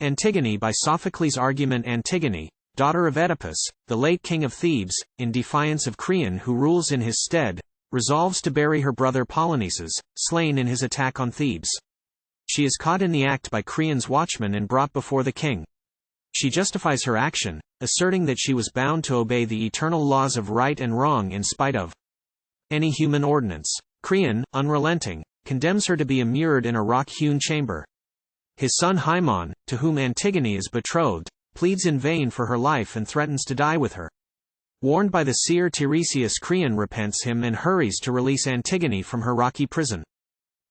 Antigone by Sophocles. Argument. Antigone, daughter of Oedipus, the late king of Thebes, in defiance of Creon who rules in his stead, resolves to bury her brother Polyneices, slain in his attack on Thebes. She is caught in the act by Creon's watchmen and brought before the king. She justifies her action, asserting that she was bound to obey the eternal laws of right and wrong in spite of any human ordinance. Creon, unrelenting, condemns her to be immured in a rock-hewn chamber. His son Haemon, to whom Antigone is betrothed, pleads in vain for her life and threatens to die with her. Warned by the seer Teiresias Creon repents him and hurries to release Antigone from her rocky prison.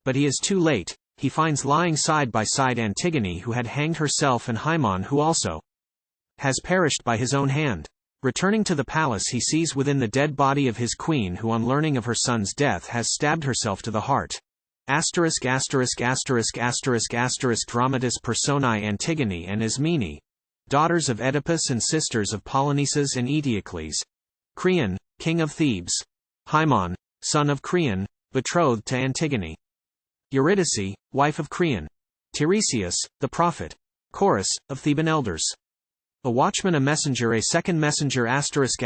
But he is too late. He finds lying side by side Antigone, who had hanged herself, and Haemon, who also has perished by his own hand. Returning to the palace, he sees within the dead body of his queen, who on learning of her son's death has stabbed herself to the heart. Dramatis personae. Antigone and Ismene, daughters of Oedipus and sisters of Polyneices and Eteocles. Creon, king of Thebes. Haemon, son of Creon, betrothed to Antigone. Eurydice, wife of Creon. Teiresias, the prophet. Chorus, of Theban elders. A watchman, a messenger, a second messenger. Antigone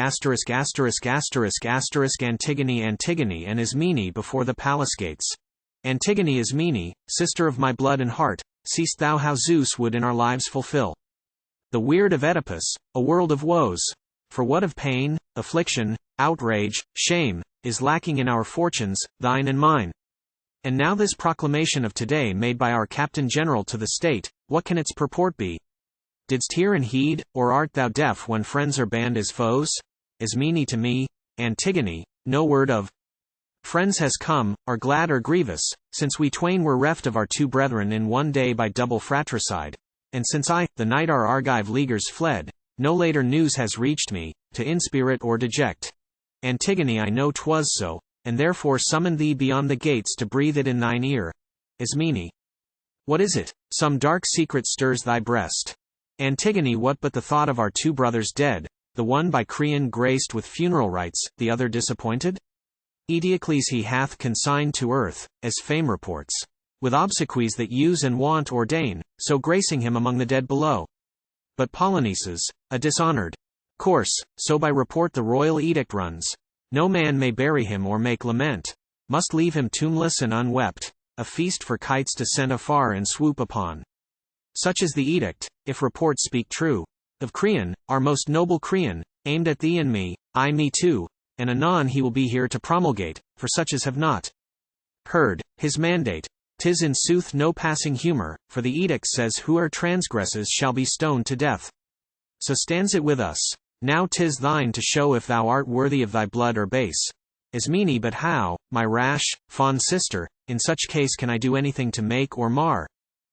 and Ismene before the palace gates. Antigone. Ismene, sister of my blood and heart, seest thou how Zeus would in our lives fulfill the weird of Oedipus, a world of woes? For what of pain, affliction, outrage, shame, is lacking in our fortunes, thine and mine? And now this proclamation of today made by our Captain General to the state, what can its purport be? Didst hear and heed, or art thou deaf when friends are banned as foes? Ismene to me, Antigone, no word of friends has come, or glad or grievous, since we twain were reft of our two brethren in one day by double fratricide. And since I, the night our Argive leaguers fled, no later news has reached me, to inspirit or deject. Antigone, I know 'twas so, and therefore summoned thee beyond the gates to breathe it in thine ear. Ismene, what is it? Some dark secret stirs thy breast. Antigone, what but the thought of our two brothers dead, the one by Creon graced with funeral rites, the other disappointed? Eteocles he hath consigned to earth, as fame reports, with obsequies that use and wont ordain, so gracing him among the dead below. But Polyneices, a dishonored corse, so by report the royal edict runs, no man may bury him or make lament, must leave him tombless and unwept, a feast for kites to send afar and swoop upon. Such is the edict, if reports speak true, of Creon, our most noble Creon, aimed at thee and me, I me too, and anon he will be here to promulgate, for such as have not heard his mandate. 'Tis in sooth no passing humor, for the edict says whoe'er transgresses shall be stoned to death. So stands it with us. Now 'tis thine to show if thou art worthy of thy blood or base. Ismene, but how, my rash, fond sister, in such case can I do anything to make or mar?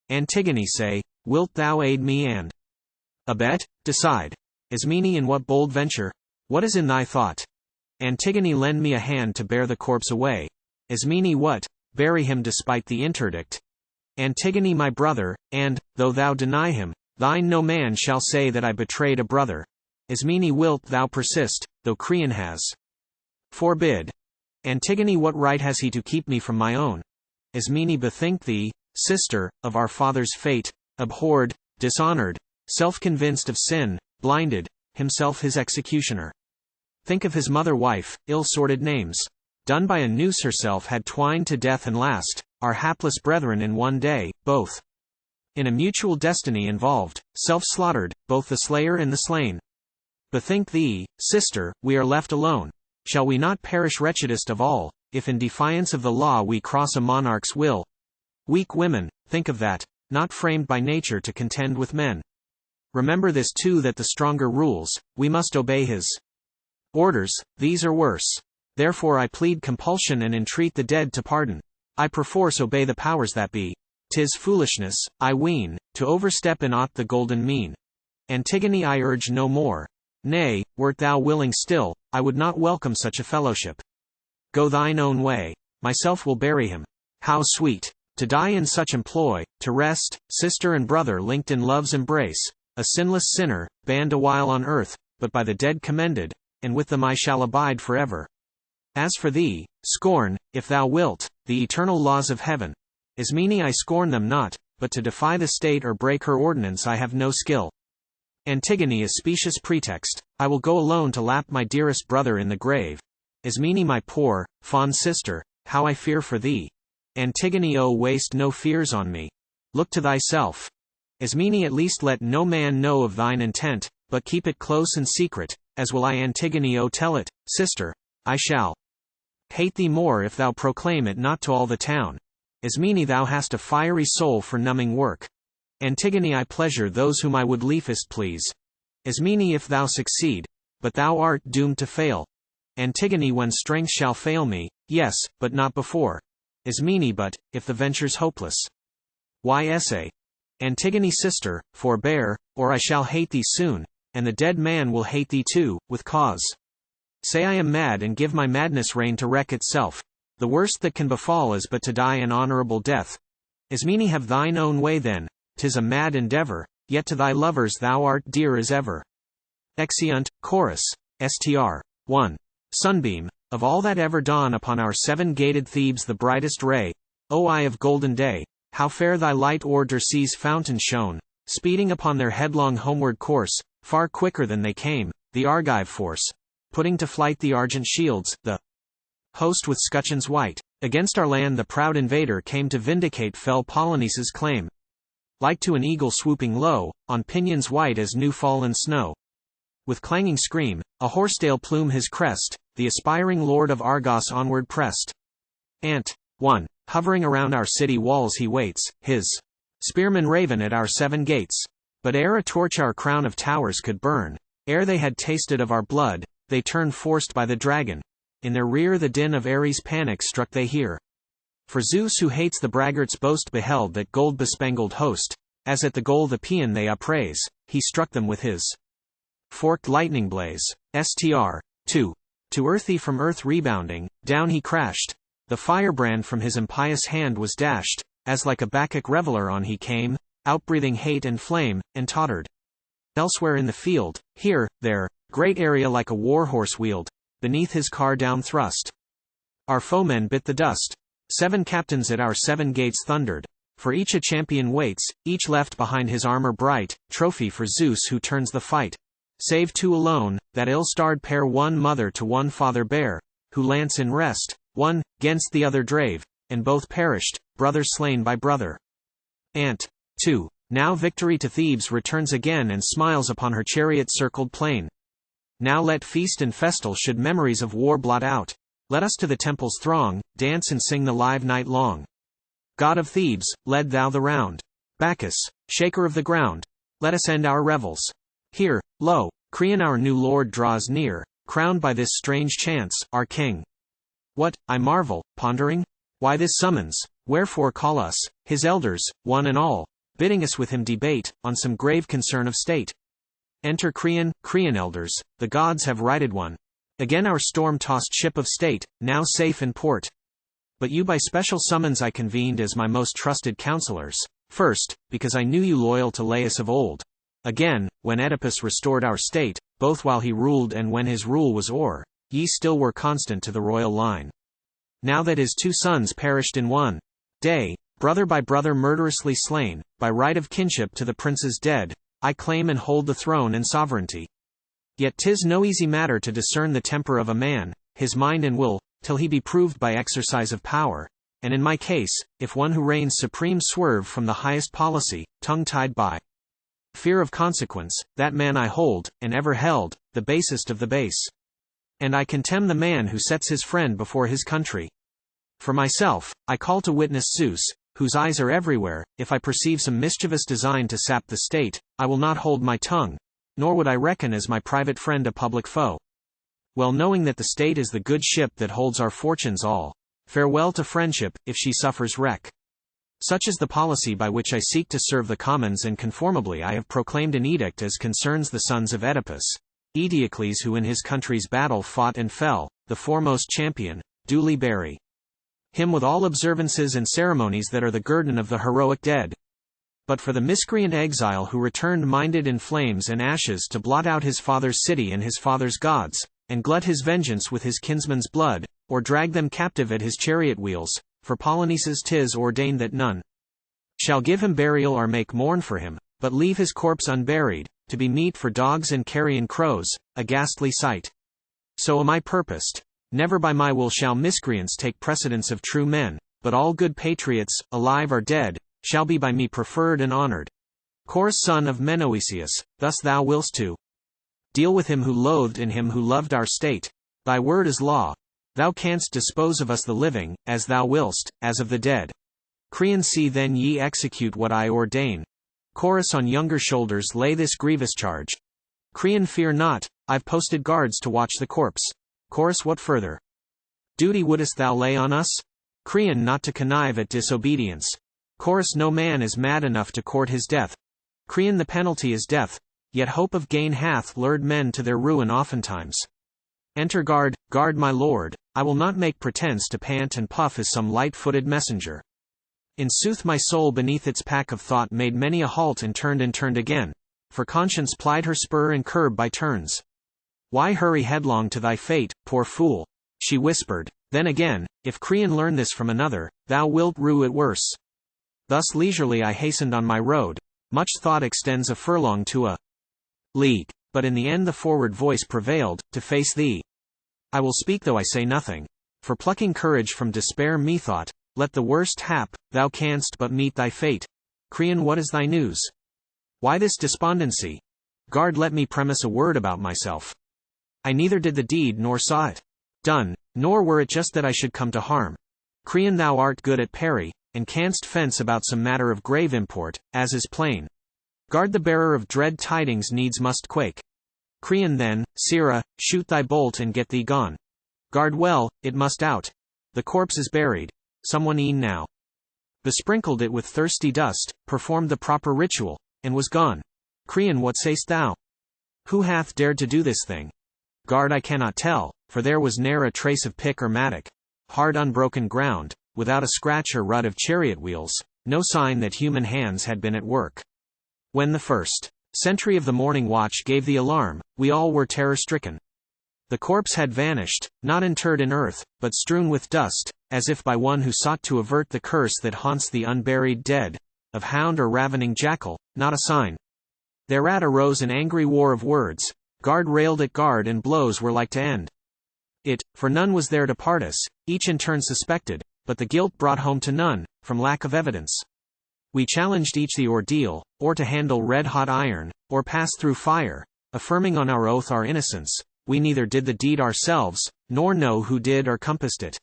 Antigone, say, wilt thou aid me and abet? Decide. Ismene, in what bold venture? What is in thy thought? Antigone, lend me a hand to bear the corpse away. Ismene, what? Bury him despite the interdict. Antigone, my brother, and, though thou deny him, thine no man shall say that I betrayed a brother. Ismene, wilt thou persist, though Creon has forbid? Antigone, what right has he to keep me from my own? Ismene, bethink thee, sister, of our father's fate, abhorred, dishonored, self-convinced of sin, blinded, himself his executioner. Think of his mother-wife, ill-sorted names. Done by a noose herself had twined to death, and last, our hapless brethren in one day, both in a mutual destiny involved, self-slaughtered, both the slayer and the slain. Bethink thee, sister, we are left alone. Shall we not perish wretchedest of all, if in defiance of the law we cross a monarch's will? Weak women, think of that, not framed by nature to contend with men. Remember this too, that the stronger rules, we must obey his orders, these are worse. Therefore I plead compulsion and entreat the dead to pardon. I perforce obey the powers that be. 'Tis foolishness, I ween, to overstep in aught the golden mean. Antigone, I urge no more. Nay, wert thou willing still, I would not welcome such a fellowship. Go thine own way. Myself will bury him. How sweet, to die in such employ, to rest, sister and brother linked in love's embrace, a sinless sinner, banned a while on earth, but by the dead commended, and with them I shall abide forever. As for thee, scorn, if thou wilt, the eternal laws of heaven. Ismene, I scorn them not, but to defy the state or break her ordinance I have no skill. Antigone, a specious pretext, I will go alone to lap my dearest brother in the grave. Ismene, my poor, fond sister, how I fear for thee. Antigone, oh, waste no fears on me. Look to thyself. Ismene, at least let no man know of thine intent, but keep it close and secret, as will I. Antigone, oh, tell it, sister, I shall hate thee more if thou proclaim it not to all the town. Ismene, thou hast a fiery soul for numbing work. Antigone, I pleasure those whom I would liefest please. Ismene, if thou succeed, but thou art doomed to fail. Antigone, when strength shall fail me, yes, but not before. Ismene, but, if the venture's hopeless. Why essay? Antigone, sister, forbear, or I shall hate thee soon, and the dead man will hate thee too, with cause. Say I am mad and give my madness reign to wreck itself. The worst that can befall is but to die an honorable death. Ismene, have thine own way then, 'tis a mad endeavor, yet to thy lovers thou art dear as ever. Exeunt, chorus, str. 1. Sunbeam, of all that ever dawn upon our seven-gated Thebes the brightest ray, O eye of golden day, how fair thy light o'er Dirce's fountain shone, speeding upon their headlong homeward course, far quicker than they came, the Argive force, putting to flight the argent shields, the host with scutcheons white, against our land the proud invader came to vindicate fell Polyneices' claim. Like to an eagle swooping low, on pinions white as new-fallen snow. With clanging scream, a horsetail plume his crest, the aspiring lord of Argos onward pressed. Ant. 1. Hovering around our city walls he waits, his spearmen raven at our seven gates. But ere a torch our crown of towers could burn, ere they had tasted of our blood, they turned forced by the dragon. In their rear the din of Ares' panic struck they hear. For Zeus who hates the braggart's boast beheld that gold-bespangled host, as at the goal the paean they upraise, he struck them with his forked lightning blaze. Str. 2. To earth he from earth rebounding, down he crashed. The firebrand from his impious hand was dashed, as like a Bacchic reveler on he came, outbreathing hate and flame, and tottered. Elsewhere in the field, here, there, great area like a war-horse wheeled, beneath his car down thrust. Our foemen bit the dust. 7 captains at our 7 gates thundered. For each a champion waits, each left behind his armor bright, trophy for Zeus who turns the fight. Save 2 alone, that ill-starred pair one mother to one father bare, who lance in rest, one, 'gainst the other drave, and both perished, brother slain by brother. Ant. 2. Now victory to Thebes returns again and smiles upon her chariot-circled plain. Now let feast and festal should memories of war blot out. Let us to the temple's throng, dance and sing the live night long. God of Thebes, lead thou the round. Bacchus, shaker of the ground, let us end our revels. Here, lo, Creon our new lord draws near, crowned by this strange chance, our king. What, I marvel, pondering? Why this summons? Wherefore call us, his elders, one and all, bidding us with him debate, on some grave concern of state? Enter Creon, Creon elders, the gods have righted one. Again our storm-tossed ship of state, now safe in port. But you by special summons I convened as my most trusted counselors. First, because I knew you loyal to Laius of old. Again, when Oedipus restored our state, both while he ruled and when his rule was o'er, ye still were constant to the royal line. Now that his 2 sons perished in one day, brother by brother murderously slain, by right of kinship to the princes dead, I claim and hold the throne and sovereignty. Yet 'tis no easy matter to discern the temper of a man, his mind and will, till he be proved by exercise of power, and in my case, if one who reigns supreme swerve from the highest policy, tongue-tied by fear of consequence, that man I hold, and ever held, the basest of the base. And I contemn the man who sets his friend before his country. For myself, I call to witness Zeus, whose eyes are everywhere. If I perceive some mischievous design to sap the state, I will not hold my tongue, nor would I reckon as my private friend a public foe. Well knowing that the state is the good ship that holds our fortunes all, farewell to friendship, if she suffers wreck. Such is the policy by which I seek to serve the commons, and conformably I have proclaimed an edict as concerns the sons of Oedipus, Eteocles who in his country's battle fought and fell, the foremost champion, duly bury him with all observances and ceremonies that are the guerdon of the heroic dead. But for the miscreant exile who returned minded in flames and ashes to blot out his father's city and his father's gods, and glut his vengeance with his kinsmen's blood, or drag them captive at his chariot wheels, for Polyneices 'tis ordained that none shall give him burial or make mourn for him, but leave his corpse unburied, to be meat for dogs and carrion crows, a ghastly sight. So am I purposed. Never by my will shall miscreants take precedence of true men, but all good patriots, alive or dead, shall be by me preferred and honored. Chorus, son of Menoetius, thus thou willst to deal with him who loathed and him who loved our state. Thy word is law. Thou canst dispose of us the living, as thou willst, as of the dead. Creon, see then ye execute what I ordain. Chorus, on younger shoulders lay this grievous charge. Creon, fear not, I've posted guards to watch the corpse. Chorus, what further duty wouldest thou lay on us? Creon, not to connive at disobedience. Chorus, no man is mad enough to court his death. Creon, the penalty is death, yet hope of gain hath lured men to their ruin oftentimes. Enter guard, guard my lord, I will not make pretence to pant and puff as some light-footed messenger. In sooth my soul beneath its pack of thought made many a halt and turned again, for conscience plied her spur and curb by turns. Why hurry headlong to thy fate, poor fool? She whispered. Then again, if Creon learn this from another, thou wilt rue it worse. Thus leisurely I hastened on my road. Much thought extends a furlong to a league, but in the end the forward voice prevailed, to face thee. I will speak though I say nothing. For plucking courage from despair methought, let the worst hap, thou canst but meet thy fate. Creon, what is thy news? Why this despondency? Guard, let me premise a word about myself. I neither did the deed nor saw it done, nor were it just that I should come to harm. Creon, thou art good at parry, and canst fence about some matter of grave import, as is plain. Guard, the bearer of dread tidings needs must quake. Creon, then, Sirrah, shoot thy bolt and get thee gone. Guard well, it must out. The corpse is buried. Someone e'en now besprinkled it with thirsty dust, performed the proper ritual, and was gone. Creon, what sayst thou? Who hath dared to do this thing? Guard, I cannot tell, for there was ne'er a trace of pick or mattock. Hard unbroken ground, without a scratch or rut of chariot wheels, no sign that human hands had been at work. When the first sentry of the morning watch gave the alarm, we all were terror-stricken. The corpse had vanished, not interred in earth, but strewn with dust, as if by one who sought to avert the curse that haunts the unburied dead, of hound or ravening jackal, not a sign. Thereat arose an angry war of words. Guard railed at guard and blows were like to end it, for none was there to part us, each in turn suspected, but the guilt brought home to none, from lack of evidence. We challenged each the ordeal, or to handle red-hot iron, or pass through fire, affirming on our oath our innocence. We neither did the deed ourselves, nor know who did or compassed it.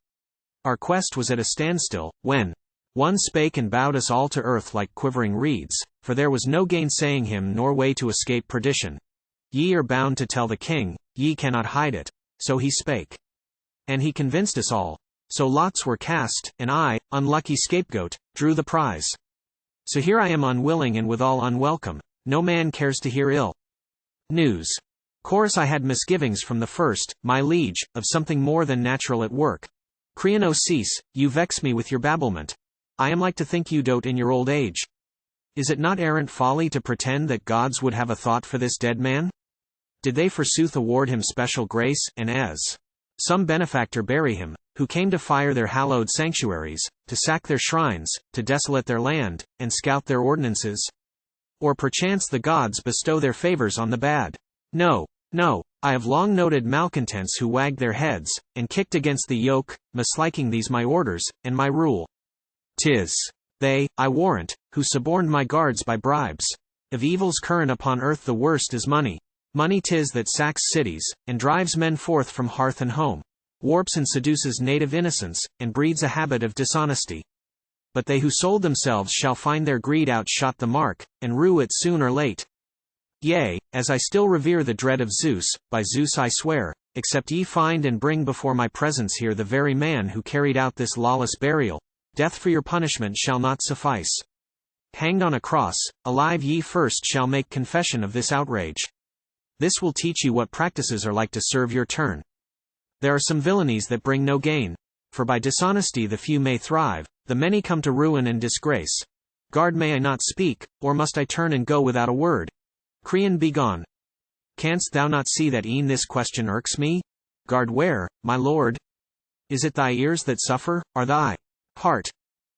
Our quest was at a standstill, when one spake and bowed us all to earth like quivering reeds, for there was no gainsaying him nor way to escape perdition. Ye are bound to tell the king, ye cannot hide it. So he spake. And he convinced us all. So lots were cast, and I, unlucky scapegoat, drew the prize. So here I am unwilling and withal unwelcome, no man cares to hear ill news. Chorus, I had misgivings from the first, my liege, of something more than natural at work. Creon, oh cease, you vex me with your babblement. I am like to think you dote in your old age. Is it not arrant folly to pretend that gods would have a thought for this dead man? Did they forsooth award him special grace, and as some benefactor bury him, who came to fire their hallowed sanctuaries, to sack their shrines, to desolate their land, and scout their ordinances? Or perchance the gods bestow their favors on the bad? No, no, I have long noted malcontents who wagged their heads, and kicked against the yoke, misliking these my orders, and my rule. 'Tis they, I warrant, who suborned my guards by bribes. Of evils current upon earth the worst is money. Money 'tis that sacks cities, and drives men forth from hearth and home, warps and seduces native innocence, and breeds a habit of dishonesty. But they who sold themselves shall find their greed outshot the mark, and rue it soon or late. Yea, as I still revere the dread of Zeus, by Zeus I swear, except ye find and bring before my presence here the very man who carried out this lawless burial, death for your punishment shall not suffice. Hanged on a cross, alive ye first shall make confession of this outrage. This will teach you what practices are like to serve your turn. There are some villainies that bring no gain, for by dishonesty the few may thrive, the many come to ruin and disgrace. Guard, may I not speak, or must I turn and go without a word? Creon, be gone. Canst thou not see that e'en this question irks me? Guard, where, my lord? Is it thy ears that suffer, or thy heart?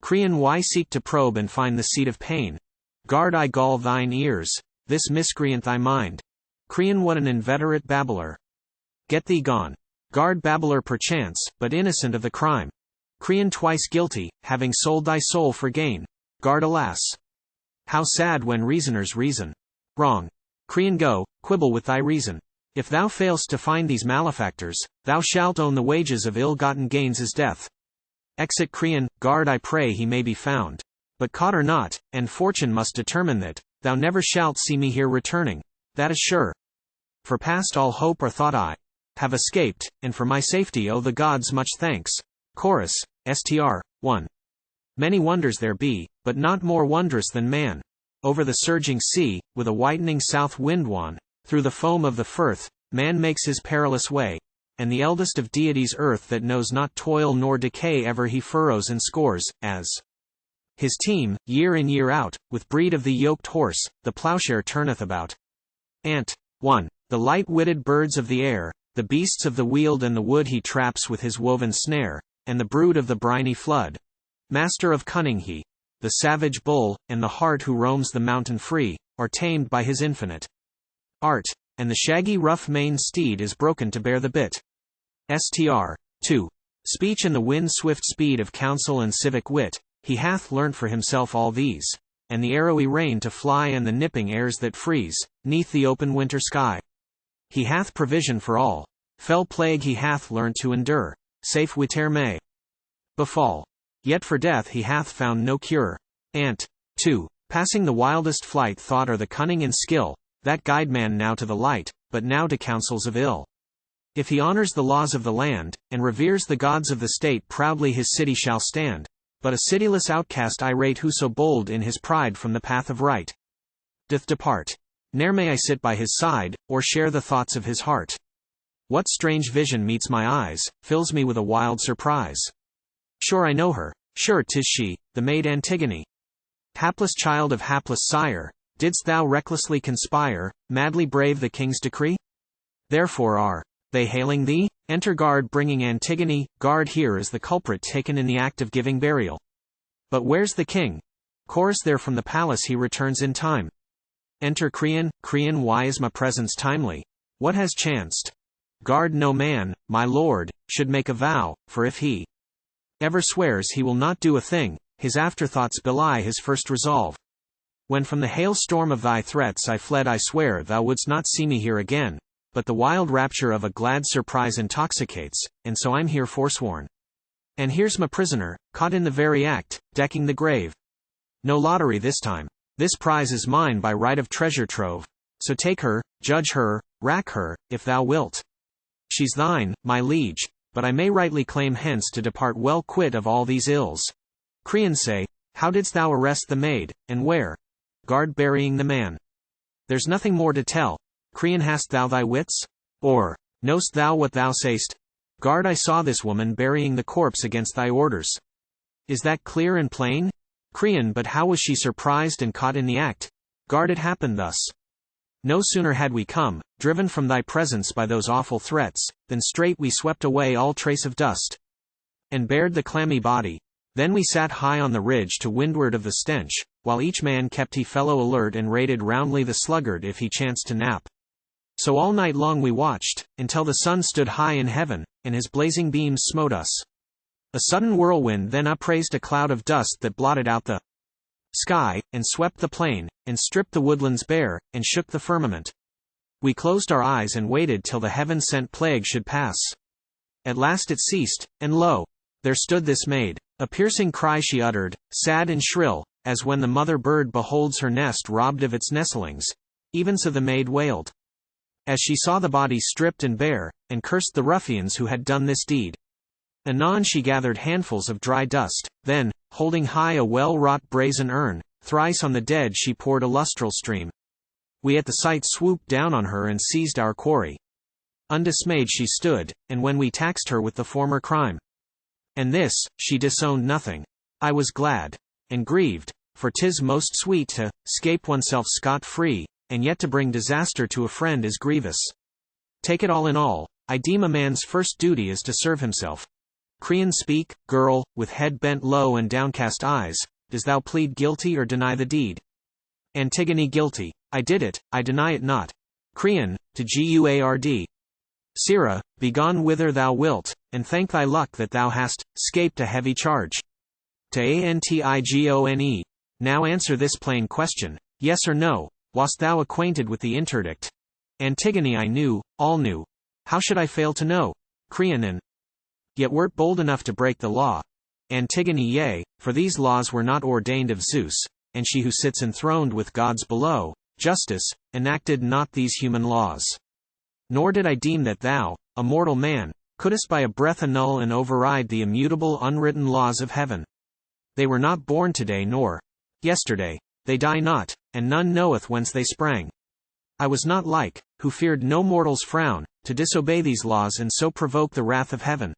Creon, why seek to probe and find the seat of pain? Guard, I gall thine ears, this miscreant thy mind. Creon, what an inveterate babbler. Get thee gone. Guard, babbler perchance, but innocent of the crime. Creon, twice guilty, having sold thy soul for gain. Guard, alas! How sad when reasoners reason wrong. Creon, go, quibble with thy reason. If thou failst to find these malefactors, thou shalt own the wages of ill-gotten gains is death. Exit Creon, guard, I pray he may be found. But caught or not, and fortune must determine that, thou never shalt see me here returning, that is sure. For past all hope or thought I have escaped, and for my safety owe the gods much thanks. Chorus, Str. 1. Many wonders there be, but not more wondrous than man. Over the surging sea, with a whitening south wind wan, through the foam of the firth, man makes his perilous way, and the eldest of deities earth that knows not toil nor decay ever he furrows and scores, as his team, year in year out, with breed of the yoked horse, the plowshare turneth about. Ant. 1. The light-witted birds of the air, the beasts of the weald and the wood he traps with his woven snare, and the brood of the briny flood. Master of cunning he, the savage bull, and the hart who roams the mountain free, are tamed by his infinite art, and the shaggy rough-maned steed is broken to bear the bit. Str. 2. Speech and the wind-swift speed of counsel and civic wit, he hath learnt for himself all these, and the arrowy rain to fly and the nipping airs that freeze, neath the open winter sky. He hath provision for all, fell plague he hath learnt to endure, safe whit'ere may befall. Yet for death he hath found no cure. Ant. 2. Passing the wildest flight thought or the cunning and skill, that guide man now to the light, but now to counsels of ill. If he honors the laws of the land, and reveres the gods of the state, proudly his city shall stand. But a cityless outcast irate who so bold in his pride from the path of right doth depart. Ne'er may I sit by his side, or share the thoughts of his heart. What strange vision meets my eyes, fills me with a wild surprise. Sure I know her, sure 'tis she, the maid Antigone. Hapless child of hapless sire, didst thou recklessly conspire, madly brave the king's decree? Therefore are they hailing thee? Enter guard, bringing Antigone. Guard, here is the culprit taken in the act of giving burial. But where's the king? Chorus, there from the palace he returns in time. Enter Creon. Creon, why is my presence timely? What has chanced? Guard, no man, my lord, should make a vow, for if he ever swears he will not do a thing, his afterthoughts belie his first resolve. When from the hailstorm of thy threats I fled, I swear thou wouldst not see me here again. But the wild rapture of a glad surprise intoxicates, and so I'm here forsworn. And here's my prisoner, caught in the very act, decking the grave. No lottery this time. This prize is mine by right of treasure trove. So take her, judge her, rack her, if thou wilt. She's thine, my liege, but I may rightly claim hence to depart well quit of all these ills. Creon, say, how didst thou arrest the maid, and where? Guard, burying the man. There's nothing more to tell. Creon, hast thou thy wits? Or knowst thou what thou sayst? Guard, I saw this woman burying the corpse against thy orders. Is that clear and plain? Creon, but how was she surprised and caught in the act? Guard, it happened thus. No sooner had we come, driven from thy presence by those awful threats, than straight we swept away all trace of dust, and bared the clammy body. Then we sat high on the ridge to windward of the stench, while each man kept he fellow alert and rated roundly the sluggard if he chanced to nap. So all night long we watched, until the sun stood high in heaven, and his blazing beams smote us. A sudden whirlwind then upraised a cloud of dust that blotted out the sky, and swept the plain, and stripped the woodlands bare, and shook the firmament. We closed our eyes and waited till the heaven-sent plague should pass. At last it ceased, and lo! There stood this maid. A piercing cry she uttered, sad and shrill, as when the mother bird beholds her nest robbed of its nestlings. Even so the maid wailed, as she saw the body stripped and bare, and cursed the ruffians who had done this deed. Anon she gathered handfuls of dry dust, then, holding high a well-wrought brazen urn, thrice on the dead she poured a lustral stream. We at the sight swooped down on her and seized our quarry. Undismayed she stood, and when we taxed her with the former crime, and this, she disowned nothing. I was glad and grieved, for 'tis most sweet to 'scape oneself scot-free, and yet to bring disaster to a friend is grievous. Take it all in all, I deem a man's first duty is to serve himself. Creon, speak, girl, with head bent low and downcast eyes, dost thou plead guilty or deny the deed? Antigone, guilty. I did it, I deny it not. Creon, to Guard. Sirrah, begone whither thou wilt, and thank thy luck that thou hast 'scaped a heavy charge. To Antigone. Now answer this plain question, yes or no, wast thou acquainted with the interdict? Antigone, I knew, all knew. How should I fail to know? Creon, and yet wert bold enough to break the law. Antigone, yea, for these laws were not ordained of Zeus, and she who sits enthroned with gods below, justice, enacted not these human laws. Nor did I deem that thou, a mortal man, couldst by a breath annul and override the immutable unwritten laws of heaven. They were not born today nor yesterday, they die not, and none knoweth whence they sprang. I was not like, who feared no mortal's frown, to disobey these laws and so provoke the wrath of heaven.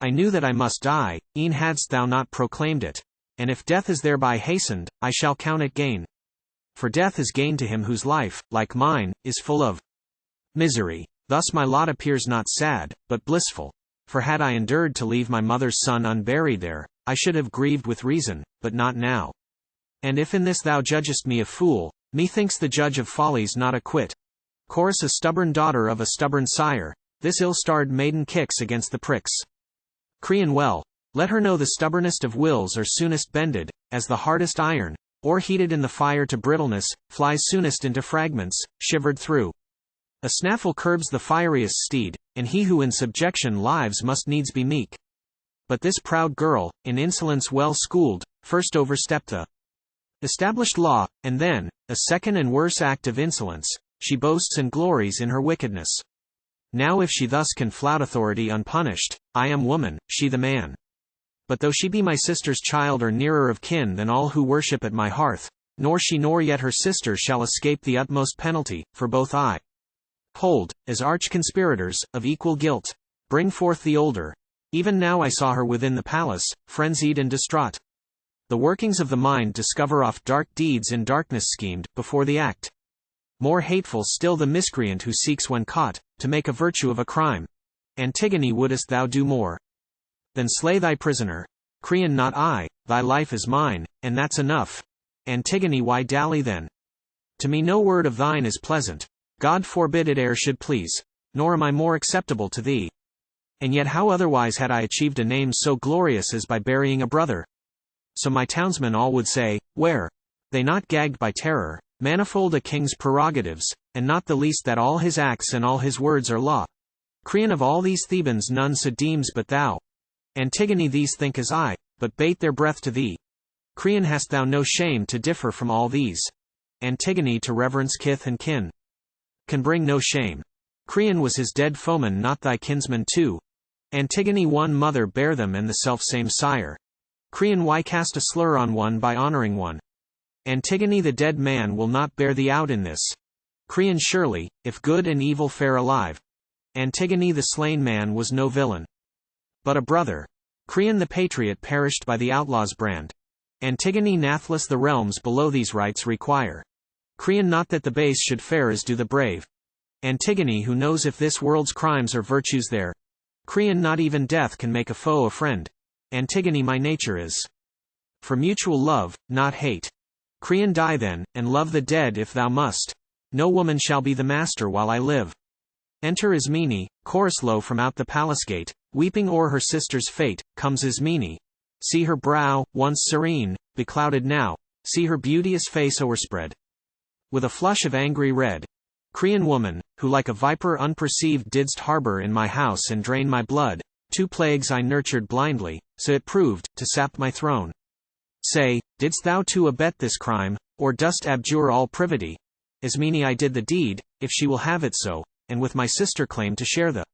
I knew that I must die, e'en hadst thou not proclaimed it, and if death is thereby hastened, I shall count it gain. For death is gain to him whose life, like mine, is full of misery. Thus my lot appears not sad, but blissful. For had I endured to leave my mother's son unburied there, I should have grieved with reason, but not now. And if in this thou judgest me a fool, methinks the judge of follies not acquit. Chorus, a stubborn daughter of a stubborn sire, this ill-starred maiden kicks against the pricks. Creon, well, let her know the stubbornest of wills are soonest bended, as the hardest iron, or heated in the fire to brittleness, flies soonest into fragments, shivered through. A snaffle curbs the fieriest steed, and he who in subjection lives must needs be meek. But this proud girl, in insolence well schooled, first overstepped the established law, and then, a second and worse act of insolence, she boasts and glories in her wickedness. Now if she thus can flout authority unpunished, I am woman, she the man. But though she be my sister's child or nearer of kin than all who worship at my hearth, nor she nor yet her sister shall escape the utmost penalty, for both I hold, as arch-conspirators, of equal guilt. Bring forth the older. Even now I saw her within the palace, frenzied and distraught. The workings of the mind discover oft dark deeds in darkness schemed, before the act. More hateful still the miscreant who seeks when caught, to make a virtue of a crime. Antigone, wouldst thou do more than slay thy prisoner? Creon, not I, thy life is mine, and that's enough. Antigone, why dally then? To me no word of thine is pleasant. God forbid it e'er should please. Nor am I more acceptable to thee. And yet how otherwise had I achieved a name so glorious as by burying a brother? So my townsmen all would say, were they not gagged by terror, manifold a king's prerogatives, and not the least that all his acts and all his words are law. Creon, of all these Thebans none so deems but thou. Antigone, these think as I, but bate their breath to thee. Creon, hast thou no shame to differ from all these? Antigone, to reverence kith and kin can bring no shame. Creon, was his dead foeman not thy kinsman too? Antigone, one mother bare them and the self-same sire. Creon, why cast a slur on one by honoring one? Antigone, the dead man will not bear thee out in this. Creon, surely, if good and evil fare alive. Antigone, the slain man was no villain, but a brother. Creon, the patriot perished by the outlaw's brand. Antigone, nathless the realms below these rights require. Creon, not that the base should fare as do the brave. Antigone, who knows if this world's crimes are virtues there? Creon, not even death can make a foe a friend. Antigone, my nature is for mutual love, not hate. Creon, die then, and love the dead if thou must. No woman shall be the master while I live. Enter Ismene, chorus low from out the palace gate, weeping o'er her sister's fate, comes Ismene. See her brow, once serene, beclouded now, see her beauteous face o'erspread with a flush of angry red. Creon, woman, who like a viper unperceived didst harbor in my house and drain my blood, two plagues I nurtured blindly, so it proved, to sap my throne. Say, didst thou too abet this crime, or dost abjure all privity? Ismene, I did the deed, if she will have it so, and with my sister claim to share the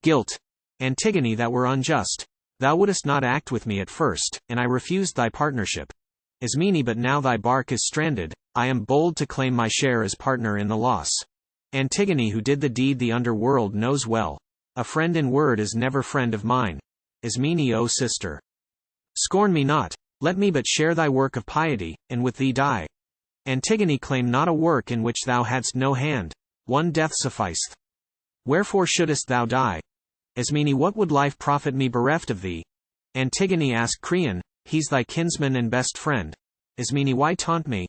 guilt. Antigone, that were unjust. Thou wouldst not act with me at first, and I refused thy partnership. Ismene, but now thy bark is stranded, I am bold to claim my share as partner in the loss. Antigone, who did the deed the underworld knows well. A friend in word is never friend of mine. Ismene, O sister, scorn me not, let me but share thy work of piety, and with thee die. Antigone, claim not a work in which thou hadst no hand. One death sufficeth. Wherefore shouldest thou die? Ismene, what would life profit me bereft of thee? Antigone asked Creon, he's thy kinsman and best friend. Ismene, why taunt me?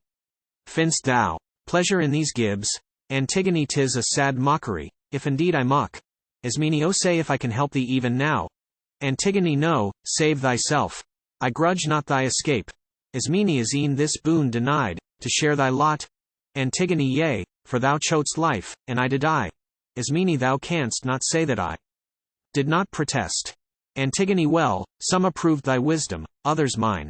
Find'st thou pleasure in these gibes? Antigone, 'tis a sad mockery, if indeed I mock. Ismene, O say if I can help thee even now. Antigone, no, save thyself. I grudge not thy escape. Ismene, is e'en this boon denied, to share thy lot? Antigone, yea, for thou chodst life, and I to die. Ismene, thou canst not say that I did not protest. Antigone, well, some approved thy wisdom, others mine.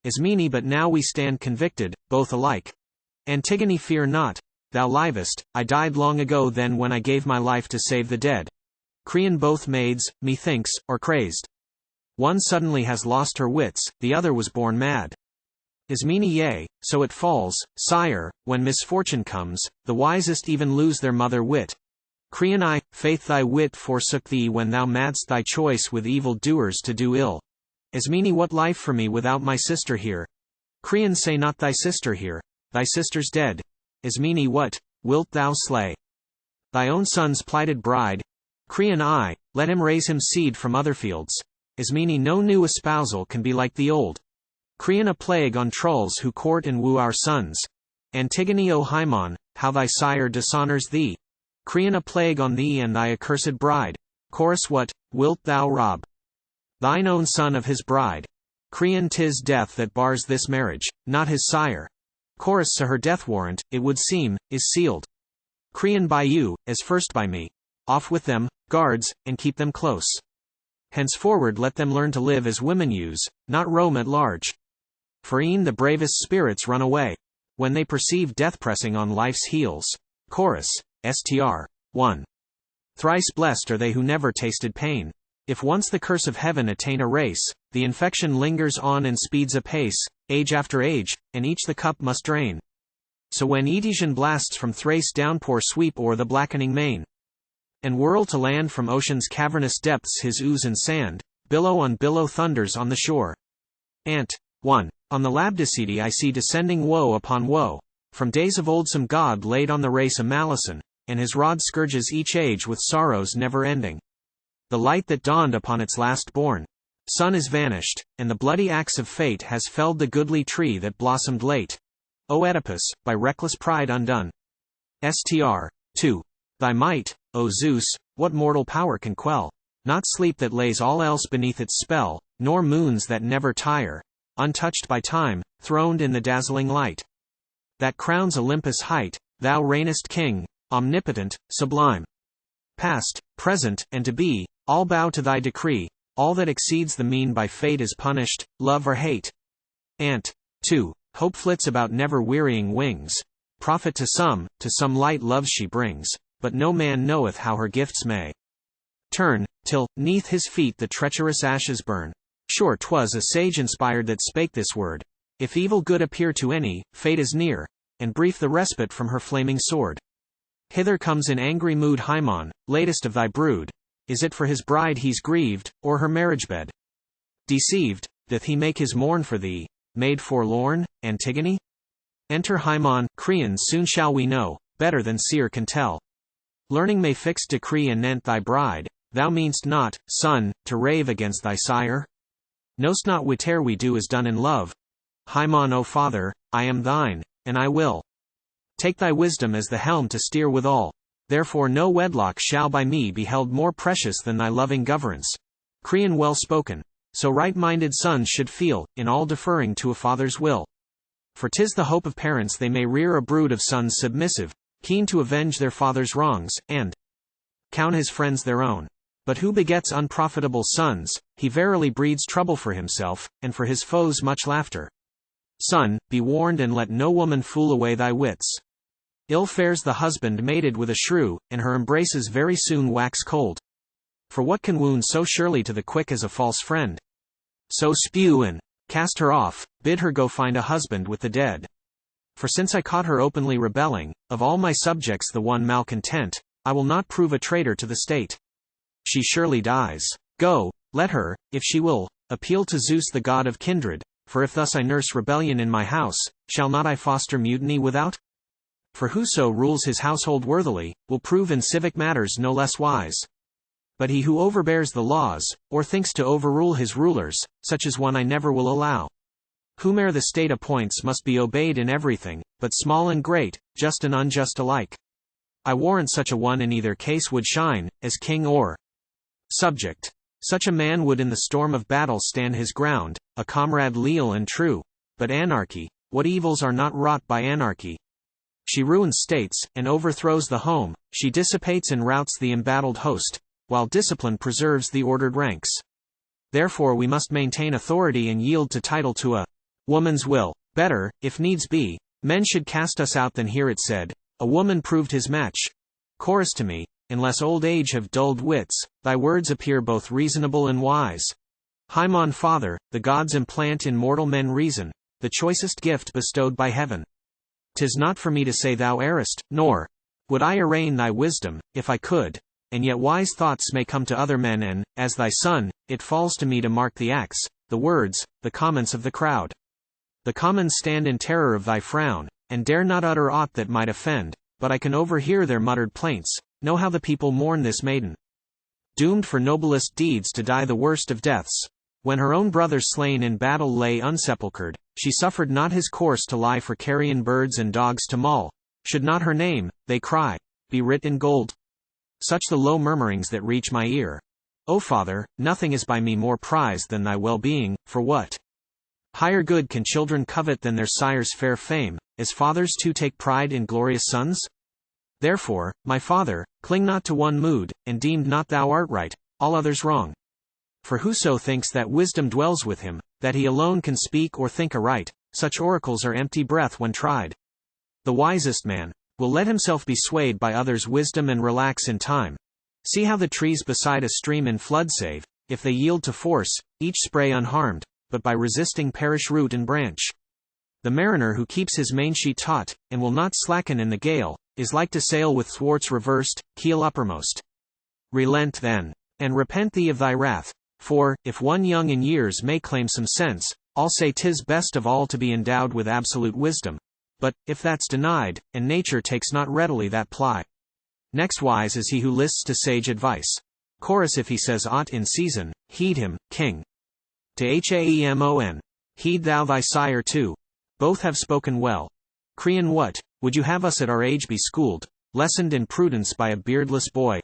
Ismene, but now we stand convicted, both alike. Antigone, fear not, thou lievest, I died long ago then when I gave my life to save the dead. Creon, both maids, methinks, are crazed. One suddenly has lost her wits, the other was born mad. Ismene, yea, so it falls, sire, when misfortune comes, the wisest even lose their mother wit. Creon, I, faith thy wit forsook thee when thou madst thy choice with evil doers to do ill. Ismene, what life for me without my sister here? Creon, say not thy sister here, thy sister's dead. Ismene, what, wilt thou slay thy own son's plighted bride? Creon, I, let him raise him seed from other fields. Ismene, no new espousal can be like the old. Creon, a plague on trulls who court and woo our sons. Antigone, O Haemon, how thy sire dishonors thee. Creon, a plague on thee and thy accursed bride. Chorus, what, wilt thou rob thine own son of his bride? Creon, 'tis death that bars this marriage, not his sire. Chorus, so her death warrant, it would seem, is sealed. Creon, by you, as first by me. Off with them, guards, and keep them close. Henceforward let them learn to live as women use, not roam at large. For e'en the bravest spirits run away when they perceive death pressing on life's heels. Chorus, str. 1. Thrice blessed are they who never tasted pain. If once the curse of heaven attain a race, the infection lingers on and speeds apace, age after age, and each the cup must drain. So when Etesian blasts from Thrace downpour sweep o'er the blackening main, and whirl to land from ocean's cavernous depths his ooze and sand, billow on billow thunders on the shore. Ant. 1. On the Labdacede I see descending woe upon woe. From days of old some god laid on the race a malison, and his rod scourges each age with sorrows never ending. The light that dawned upon its last born sun is vanished, and the bloody axe of fate has felled the goodly tree that blossomed late. O Oedipus, by reckless pride undone. Str. 2. Thy might, O Zeus, what mortal power can quell? Not sleep that lays all else beneath its spell, nor moons that never tire, untouched by time, throned in the dazzling light that crowns Olympus' height. Thou reignest king, omnipotent, sublime. Past, present, and to be, all bow to thy decree. All that exceeds the mean by fate is punished, love or hate. Ant. 2. Hope flits about never wearying wings. Profit to some light love she brings, but no man knoweth how her gifts may turn, till, 'neath his feet the treacherous ashes burn. Sure 'twas a sage inspired that spake this word. If evil good appear to any, fate is near, and brief the respite from her flaming sword. Hither comes in angry mood Haemon, latest of thy brood. Is it for his bride he's grieved, or her marriage bed deceived, doth he make his mourn for thee, maid forlorn, Antigone? Enter Haemon. Creon, soon shall we know, better than seer can tell. Learning may fix decree anent thy bride. Thou mean'st not, son, to rave against thy sire? Know'st not whate'er we do is done in love? Haemon, O father, I am thine, and I will take thy wisdom as the helm to steer withal. Therefore no wedlock shall by me be held more precious than thy loving governance. Creon, well spoken. So right-minded sons should feel, in all deferring to a father's will. For 'tis the hope of parents they may rear a brood of sons submissive, keen to avenge their father's wrongs, and count his friends their own. But who begets unprofitable sons, he verily breeds trouble for himself, and for his foes much laughter. Son, be warned and let no woman fool away thy wits. Ill fares the husband mated with a shrew, and her embraces very soon wax cold. For what can wound so surely to the quick as a false friend? So spew and cast her off, bid her go find a husband with the dead. For since I caught her openly rebelling, of all my subjects the one malcontent, I will not prove a traitor to the state. She surely dies. Go, let her, if she will, appeal to Zeus the god of kindred, for if thus I nurse rebellion in my house, shall not I foster mutiny without? For whoso rules his household worthily, will prove in civic matters no less wise. But he who overbears the laws, or thinks to overrule his rulers, such as one I never will allow. Whome'er the state appoints must be obeyed in everything, but small and great, just and unjust alike. I warrant such a one in either case would shine, as king or subject. Such a man would in the storm of battle stand his ground, a comrade leal and true. But anarchy, what evils are not wrought by anarchy? She ruins states, and overthrows the home, she dissipates and routs the embattled host, while discipline preserves the ordered ranks. Therefore we must maintain authority and yield to title to a woman's will. Better, if needs be, men should cast us out than hear it said, a woman proved his match. Chorus to me, unless old age have dulled wits, thy words appear both reasonable and wise. Haemon father, the gods implant in mortal men reason, the choicest gift bestowed by heaven. 'Tis not for me to say thou errest, nor would I arraign thy wisdom, if I could, and yet wise thoughts may come to other men and, as thy son, it falls to me to mark the acts, the words, the comments of the crowd. The commons stand in terror of thy frown, and dare not utter aught that might offend, but I can overhear their muttered plaints, know how the people mourn this maiden. Doomed for noblest deeds to die the worst of deaths. When her own brother slain in battle lay unsepulchred, she suffered not his corse to lie for carrion birds and dogs to maul. Should not her name, they cry, be writ in gold? Such the low murmurings that reach my ear. O Father, nothing is by me more prized than thy well-being, for what higher good can children covet than their sire's fair fame, as fathers too take pride in glorious sons? Therefore, my father, cling not to one mood, and deem not thou art right, all others wrong. For whoso thinks that wisdom dwells with him, that he alone can speak or think aright, such oracles are empty breath when tried. The wisest man will let himself be swayed by others' wisdom and relax in time. See how the trees beside a stream in flood save, if they yield to force, each spray unharmed, but by resisting perish root and branch. The mariner who keeps his mainsheet taut, and will not slacken in the gale, is like to sail with thwarts reversed, keel uppermost. Relent then, and repent thee of thy wrath. For, if one young in years may claim some sense, I'll say 'tis best of all to be endowed with absolute wisdom. But, if that's denied, and nature takes not readily that ply, next wise is he who lists to sage advice. Chorus if he says aught in season, heed him, king. To Haemon. Heed thou thy sire too. Both have spoken well. Creon what, would you have us at our age be schooled, lessoned in prudence by a beardless boy?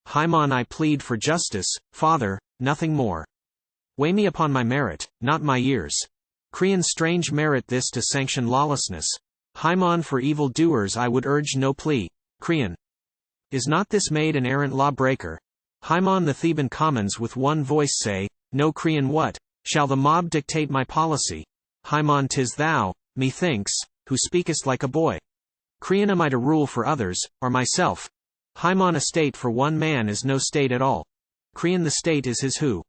Haemon I plead for justice, father, nothing more. Weigh me upon my merit, not my years. Creon strange merit this to sanction lawlessness. Haemon for evil doers I would urge no plea. Creon. Is not this maid an errant law-breaker? Haemon the Theban commons with one voice say, no Creon what, shall the mob dictate my policy? Haemon 'tis thou, methinks, who speakest like a boy. Creon am I to rule for others, or myself? Haemon a state for one man is no state at all. Creon the state is his who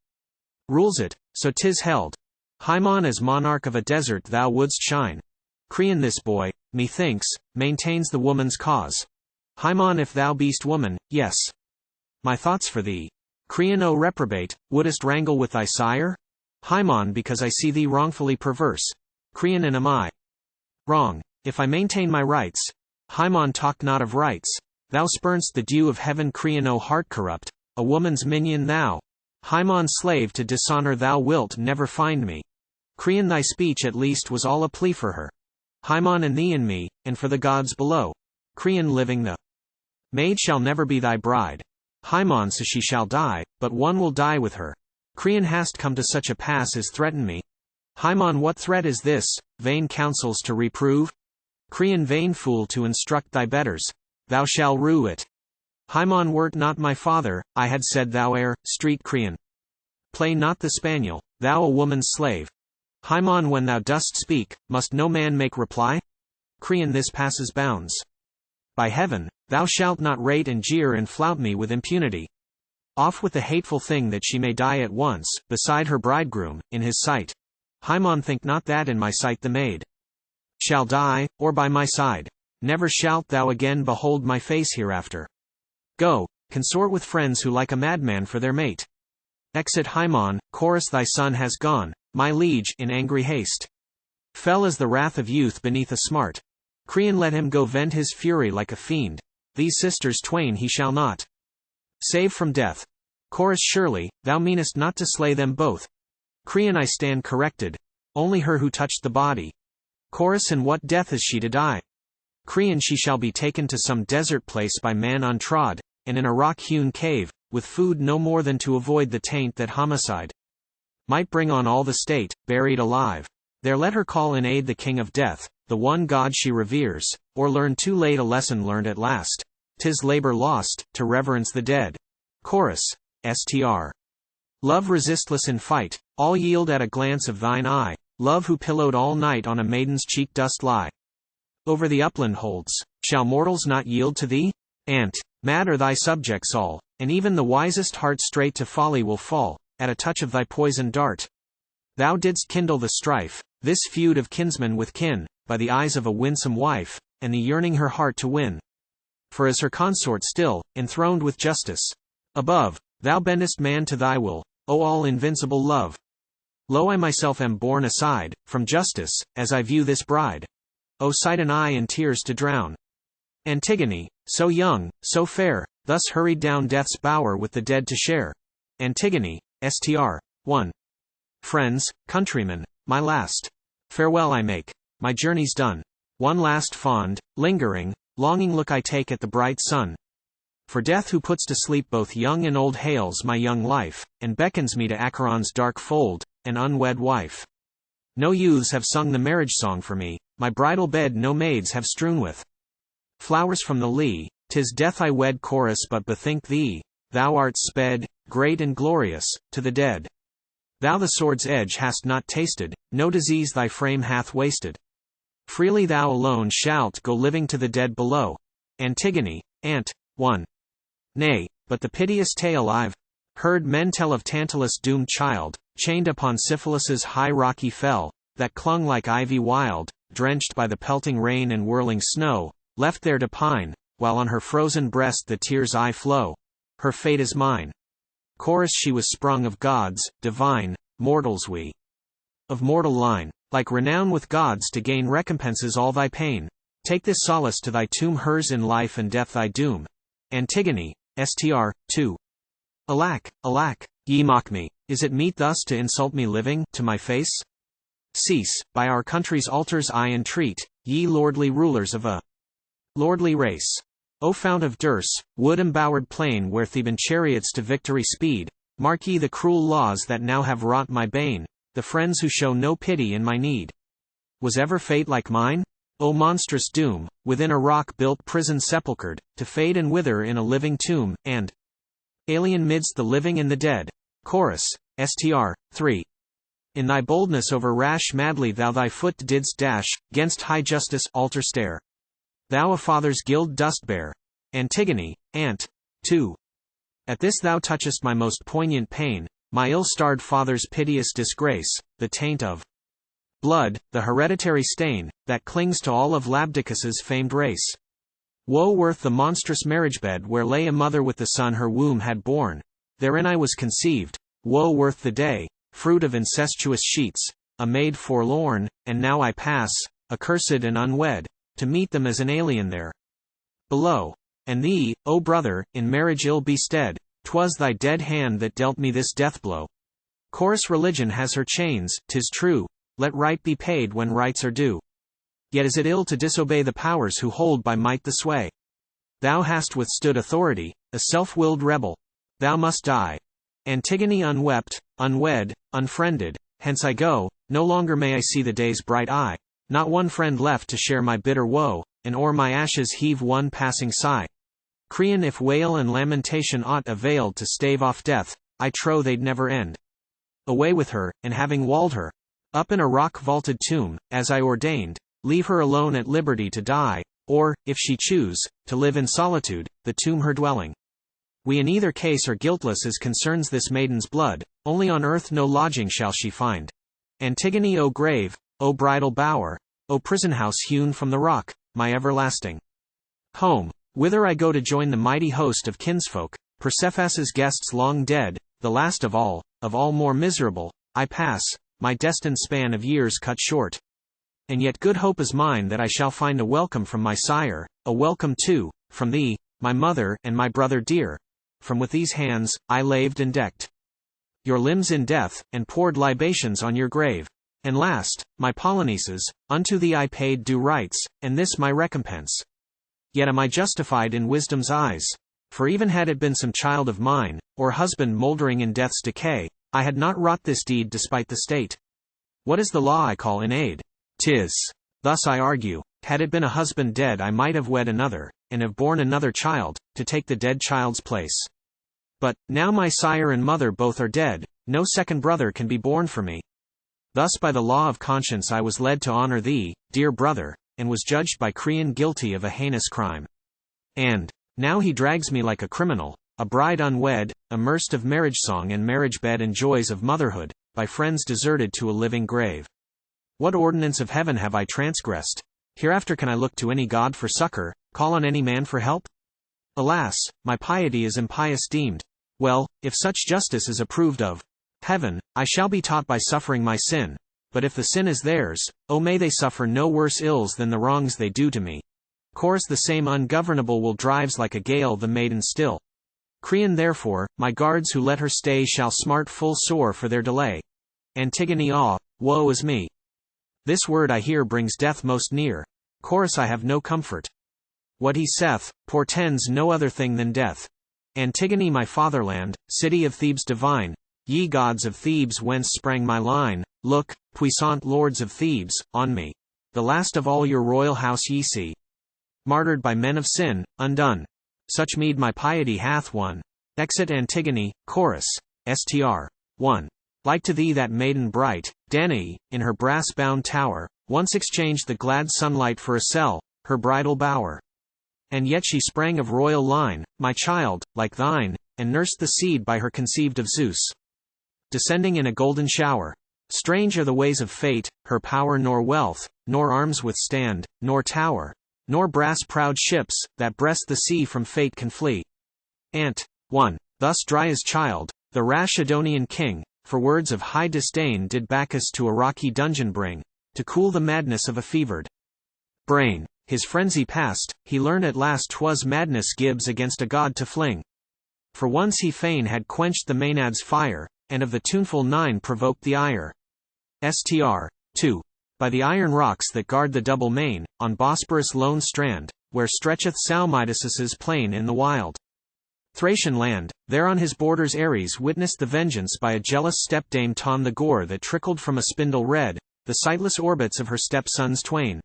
rules it, so 'tis held. Haemon as monarch of a desert thou wouldst shine. Creon this boy, methinks, maintains the woman's cause. Haemon if thou beest woman, yes. My thoughts for thee. Creon O reprobate, wouldst wrangle with thy sire? Haemon because I see thee wrongfully perverse. Creon and am I wrong, if I maintain my rights? Haemon talk not of rights. Thou spurn'st the dew of heaven Creon O heart corrupt, a woman's minion thou. Haemon slave to dishonor thou wilt never find me. Creon thy speech at least was all a plea for her. Haemon and thee and me, and for the gods below. Creon living the maid shall never be thy bride. Haemon so she shall die, but one will die with her. Creon hast come to such a pass as threaten me. Haemon what threat is this, vain counsels to reprove? Creon vain fool to instruct thy betters. Thou shall rue it. Haemon wert not my father, I had said thou ere, street Creon. Play not the spaniel, thou a woman's slave. Haemon when thou dost speak, must no man make reply? Creon this passes bounds. By heaven, thou shalt not rate and jeer and flout me with impunity. Off with the hateful thing that she may die at once, beside her bridegroom, in his sight. Haemon think not that in my sight the maid shall die, or by my side. Never shalt thou again behold my face hereafter. Go, consort with friends who like a madman for their mate. Exit Haemon, chorus thy son has gone, my liege, in angry haste. Fell as the wrath of youth beneath a smart. Creon let him go vent his fury like a fiend. These sisters twain he shall not save from death. Chorus: surely, thou meanest not to slay them both. Creon: I stand corrected. Only her who touched the body. Chorus: and what death is she to die? Creon: she shall be taken to some desert place by man untrod, and in a rock-hewn cave, with food no more than to avoid the taint that homicide might bring on all the state, buried alive. There let her call in aid the king of death, the one God she reveres, or learn too late a lesson learned at last. 'Tis labor lost, to reverence the dead. Chorus: Str. Love resistless in fight, all yield at a glance of thine eye. Love who pillowed all night on a maiden's cheek dost lie. Over the upland holds, shall mortals not yield to thee? Ant, mad are thy subjects all, and even the wisest heart straight to folly will fall, at a touch of thy poisoned dart. Thou didst kindle the strife, this feud of kinsman with kin, by the eyes of a winsome wife, and the yearning her heart to win. For as her consort still, enthroned with justice above, thou bendest man to thy will, O all invincible love. Lo, I myself am borne aside, from justice, as I view this bride. O sight an eye in tears to drown. Antigone, so young, so fair, thus hurried down death's bower with the dead to share. Antigone, Str. 1. Friends, countrymen, my last farewell I make. My journey's done. One last fond, lingering, longing look I take at the bright sun. For death who puts to sleep both young and old hails my young life, and beckons me to Acheron's dark fold, an unwed wife. No youths have sung the marriage song for me, my bridal bed no maids have strewn with flowers from the lea. 'Tis death I wed. Chorus: but bethink thee, thou art sped, great and glorious, to the dead. Thou the sword's edge hast not tasted, no disease thy frame hath wasted. Freely thou alone shalt go living to the dead below. Antigone, Ant. 1. Nay, but the piteous tale I've heard men tell of Tantalus' doomed child, chained upon Syphilis's high rocky fell, that clung like ivy wild, drenched by the pelting rain and whirling snow, left there to pine, while on her frozen breast the tears aye flow. Her fate is mine. Chorus: she was sprung of gods, divine, mortals we. Of mortal line, like renown with gods to gain recompenses all thy pain. Take this solace to thy tomb, hers in life and death thy doom. Antigone, Str. 2. Alack, alack, ye mock me, is it meet thus to insult me living, to my face? Cease, by our country's altars I entreat, ye lordly rulers of a lordly race. O fount of Dirce, wood-embowered plain where Theban chariots to victory speed, mark ye the cruel laws that now have wrought my bane, the friends who show no pity in my need. Was ever fate like mine? O monstrous doom, within a rock-built prison sepulchred, to fade and wither in a living tomb, and alien midst the living and the dead. Chorus: Str. 3. In thy boldness over rash madly thou thy foot didst dash, 'gainst high justice altar stair. Thou a father's guilt dost bear. Antigone, Ant. 2. At this thou touchest my most poignant pain, my ill-starred father's piteous disgrace, the taint of blood, the hereditary stain, that clings to all of Labdacus's famed race. Woe worth the monstrous marriage-bed where lay a mother with the son her womb had borne. Therein I was conceived. Woe worth the day, fruit of incestuous sheets, a maid forlorn, and now I pass, accursed and unwed, to meet them as an alien there below. And thee, O brother, in marriage ill bestead, 'twas thy dead hand that dealt me this death blow. Chorus: religion has her chains, 'tis true, let right be paid when rights are due. Yet is it ill to disobey the powers who hold by might the sway. Thou hast withstood authority, a self-willed rebel. Thou must die. Antigone, unwept, unwed, unfriended, hence I go, no longer may I see the day's bright eye. Not one friend left to share my bitter woe, and o'er my ashes heave one passing sigh. Creon: if wail and lamentation aught availed to stave off death, I trow they'd never end. Away with her, and having walled her up in a rock-vaulted tomb, as I ordained, leave her alone at liberty to die, or, if she choose, to live in solitude, the tomb her dwelling. We in either case are guiltless as concerns this maiden's blood, only on earth no lodging shall she find. Antigone, O grave, O bridal bower, O prison house hewn from the rock, my everlasting home, whither I go to join the mighty host of kinsfolk, Persephas's guests long dead, the last of all more miserable, I pass, my destined span of years cut short. And yet good hope is mine that I shall find a welcome from my sire, a welcome too, from thee, my mother, and my brother dear. from with these hands, I laved and decked your limbs in death, and poured libations on your grave. And last, my Polyneices, unto thee I paid due rites, and this my recompense. Yet am I justified in wisdom's eyes. For even had it been some child of mine, or husband mouldering in death's decay, I had not wrought this deed despite the state. What is the law I call in aid? 'Tis. Thus I argue, had it been a husband dead I might have wed another, and have borne another child, to take the dead child's place. But, now my sire and mother both are dead, no second brother can be born for me. Thus by the law of conscience I was led to honor thee, dear brother, and was judged by Creon guilty of a heinous crime. And, now he drags me like a criminal, a bride unwed, immersed of marriage song and marriage bed and joys of motherhood, by friends deserted to a living grave. What ordinance of heaven have I transgressed? Hereafter can I look to any god for succor, call on any man for help? Alas, my piety is impious deemed. Well, if such justice is approved of heaven, I shall be taught by suffering my sin. But if the sin is theirs, oh may they suffer no worse ills than the wrongs they do to me. Chorus the same ungovernable will drives like a gale the maiden still. Creon therefore, my guards who let her stay shall smart full sore for their delay. Antigone woe is me. This word I hear brings death most near. Chorus I have no comfort. What he saith, portends no other thing than death. Antigone my fatherland, city of Thebes divine, ye gods of Thebes whence sprang my line, look, puissant lords of Thebes, on me. The last of all your royal house ye see. Martyred by men of sin, undone. Such meed my piety hath won. Exit Antigone, chorus. Str. 1. Like to thee that maiden bright, Danae, in her brass-bound tower, once exchanged the glad sunlight for a cell, her bridal bower. And yet she sprang of royal line, my child, like thine, and nursed the seed by her conceived of Zeus. Descending in a golden shower. Strange are the ways of fate, her power nor wealth, nor arms withstand, nor tower, nor brass-proud ships, that breast the sea from fate can flee. Ant. 1. Thus Dryas' child, the rash Edonian king, for words of high disdain did Bacchus to a rocky dungeon bring, to cool the madness of a fevered brain. His frenzy past, he learned at last 'twas madness Gibbs against a god to fling. For once he fain had quenched the Maenad's fire, and of the tuneful nine provoked the ire. Str. 2. By the iron rocks that guard the double main, on Bosporus' lone strand, where stretcheth Salmydessus' plain in the wild Thracian land, there on his borders Ares witnessed the vengeance by a jealous stepdame ton the gore that trickled from a spindle red, the sightless orbits of her stepsons twain.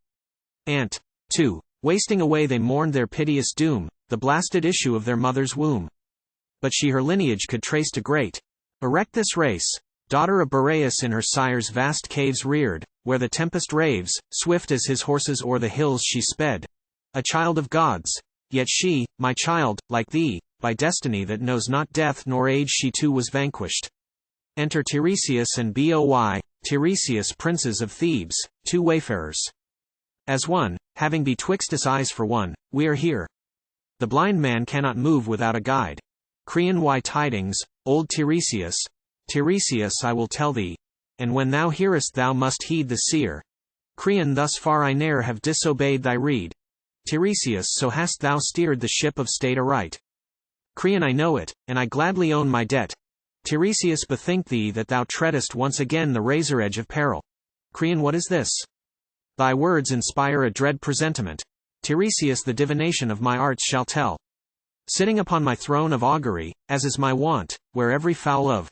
Ant. 2. Wasting away they mourned their piteous doom, the blasted issue of their mother's womb. But she her lineage could trace to great Erectus race, daughter of Boreas in her sire's vast caves reared, where the tempest raves, swift as his horses o'er the hills she sped. A child of gods, yet she, my child, like thee, by destiny that knows not death nor age she too was vanquished. Enter Teiresias and Boy, Teiresias princes of Thebes, two wayfarers. As one, having betwixt us eyes for one, we are here. The blind man cannot move without a guide. Creon why tidings, old Teiresias? Teiresias I will tell thee. And when thou hearest thou must heed the seer. Creon thus far I ne'er have disobeyed thy rede. Teiresias so hast thou steered the ship of state aright. Creon I know it, and I gladly own my debt. Teiresias bethink thee that thou treadest once again the razor edge of peril. Creon what is this? Thy words inspire a dread presentiment. Teiresias the divination of my arts shall tell. Sitting upon my throne of augury, as is my wont, where every fowl of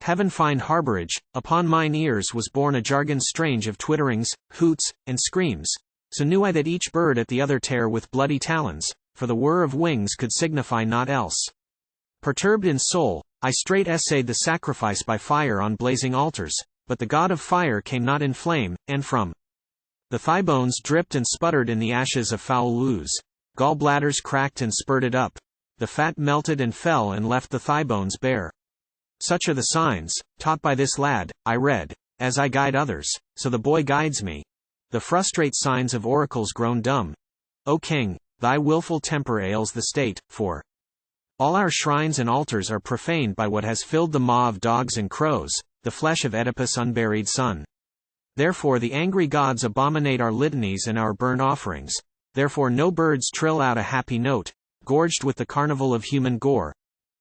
heaven find harborage, upon mine ears was borne a jargon strange of twitterings, hoots, and screams. So knew I that each bird at the other tear with bloody talons, for the whir of wings could signify naught else. Perturbed in soul, I straight essayed the sacrifice by fire on blazing altars, but the god of fire came not in flame, and from the thigh bones dripped and sputtered in the ashes of foul ooze. Gall bladders cracked and spurted up. The fat melted and fell and left the thigh bones bare. Such are the signs, taught by this lad, I read. As I guide others, so the boy guides me. The frustrate signs of oracles grown dumb. O king, thy willful temper ails the state, for all our shrines and altars are profaned by what has filled the maw of dogs and crows, the flesh of Oedipus' unburied son. Therefore the angry gods abominate our litanies and our burnt offerings. Therefore no birds trill out a happy note, gorged with the carnival of human gore.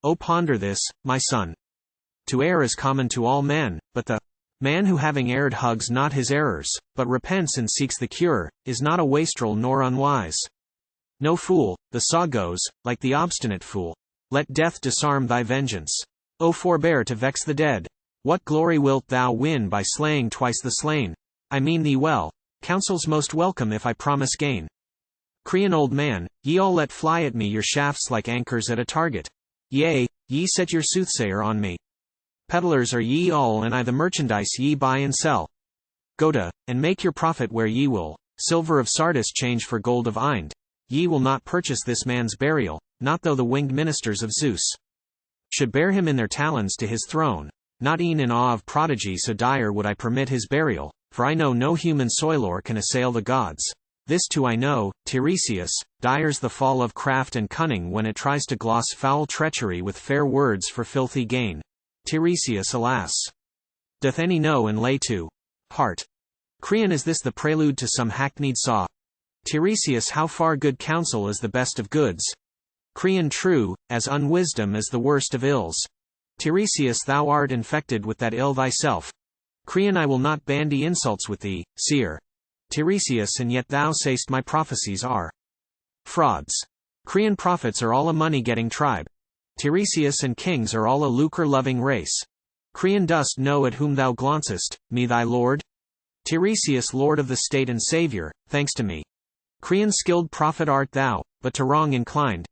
O ponder this, my son. To err is common to all men, but the man who having erred hugs not his errors, but repents and seeks the cure, is not a wastrel nor unwise. No fool, the saw goes, like the obstinate fool. Let death disarm thy vengeance. O forbear to vex the dead. What glory wilt thou win by slaying twice the slain? I mean thee well. Counsel's most welcome if I promise gain. Creon old man, ye all let fly at me your shafts like anchors at a target. Yea, ye set your soothsayer on me. Peddlers are ye all, and I the merchandise ye buy and sell. Go to, and make your profit where ye will. Silver of Sardis change for gold of Ind. Ye will not purchase this man's burial, not though the winged ministers of Zeus should bear him in their talons to his throne. Not e'en in awe of prodigy so dire would I permit his burial, for I know no human soilor can assail the gods. This too I know, Teiresias, dire's the fall of craft and cunning when it tries to gloss foul treachery with fair words for filthy gain. Teiresias, alas! Doth any know and lay to heart? Creon, is this the prelude to some hackneyed saw? Teiresias, how far good counsel is the best of goods? Creon, true, as unwisdom is the worst of ills. Teiresias, thou art infected with that ill thyself. Creon, I will not bandy insults with thee, seer. Teiresias, and yet thou say'st my prophecies are frauds. Creon, prophets are all a money-getting tribe. Teiresias, and kings are all a lucre-loving race. Creon, dost know at whom thou glauncest, me thy lord? Teiresias, lord of the state and savior, thanks to me. Creon, skilled prophet art thou, but to wrong inclined.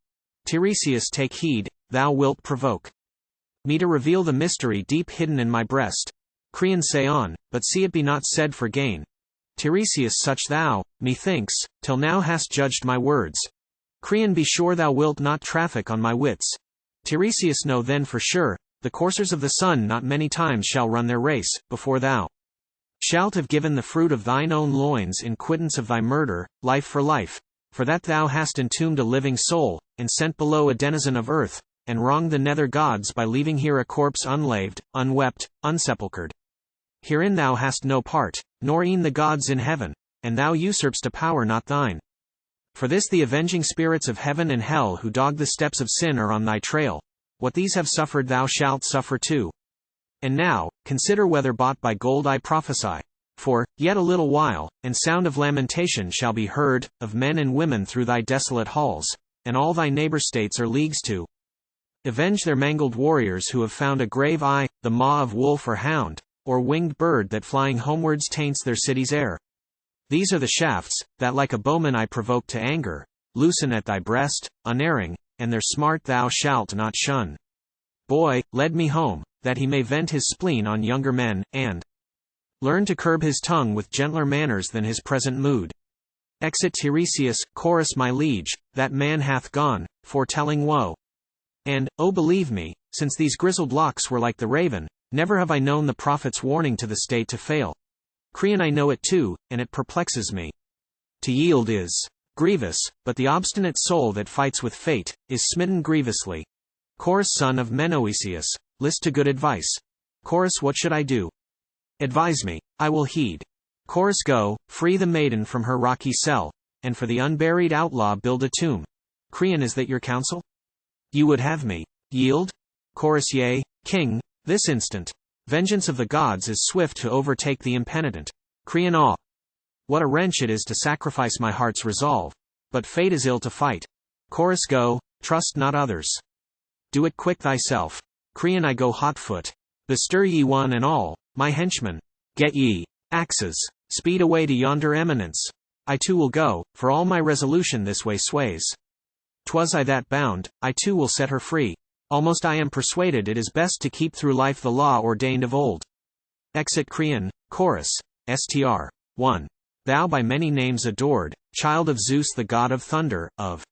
Teiresias, take heed, thou wilt provoke me to reveal the mystery deep hidden in my breast. Creon, say on, but see it be not said for gain. Teiresias, such thou, methinks, till now hast judged my words. Creon, be sure thou wilt not traffic on my wits. Teiresias, know then for sure, the coursers of the sun not many times shall run their race, before thou shalt have given the fruit of thine own loins in quittance of thy murder, life for life, for that thou hast entombed a living soul, and sent below a denizen of earth, and wronged the nether gods by leaving here a corpse unlaved, unwept, unsepulchred. Herein thou hast no part, nor e'en the gods in heaven, and thou usurpst a power not thine. For this the avenging spirits of heaven and hell who dog the steps of sin are on thy trail. What these have suffered thou shalt suffer too. And now, consider whether bought by gold I prophesy. For, yet a little while, and sound of lamentation shall be heard, of men and women through thy desolate halls, and all thy neighbor states are leagues to avenge their mangled warriors who have found a grave, the maw of wolf or hound, or winged bird that flying homewards taints their city's air. These are the shafts, that like a bowman I provoke to anger, loosen at thy breast, unerring, and their smart thou shalt not shun. Boy, led me home, that he may vent his spleen on younger men, and learn to curb his tongue with gentler manners than his present mood. Exit Teiresias, chorus my liege, that man hath gone, foretelling woe. And, oh believe me, since these grizzled locks were like the raven, never have I known the prophet's warning to the state to fail. Creon, I know it too, and it perplexes me. To yield is grievous, but the obstinate soul that fights with fate, is smitten grievously. Chorus, son of Menoeceus, list to good advice. Chorus, what should I do? Advise me, I will heed. Chorus, go, free the maiden from her rocky cell, and for the unburied outlaw build a tomb. Creon, is that your counsel? You would have me yield? Chorus, yea, king, this instant. Vengeance of the gods is swift to overtake the impenitent. Creon, ah! What a wrench it is to sacrifice my heart's resolve. But fate is ill to fight. Chorus, go, trust not others. Do it quick thyself. Creon, I go hot-foot. Bestir ye one and all, my henchmen. Get ye axes, speed away to yonder eminence. I too will go, for all my resolution this way sways. 'Twas I that bound, I too will set her free. Almost I am persuaded it is best to keep through life the law ordained of old. Exit Creon, chorus, str. 1. Thou by many names adored, child of Zeus the god of thunder, of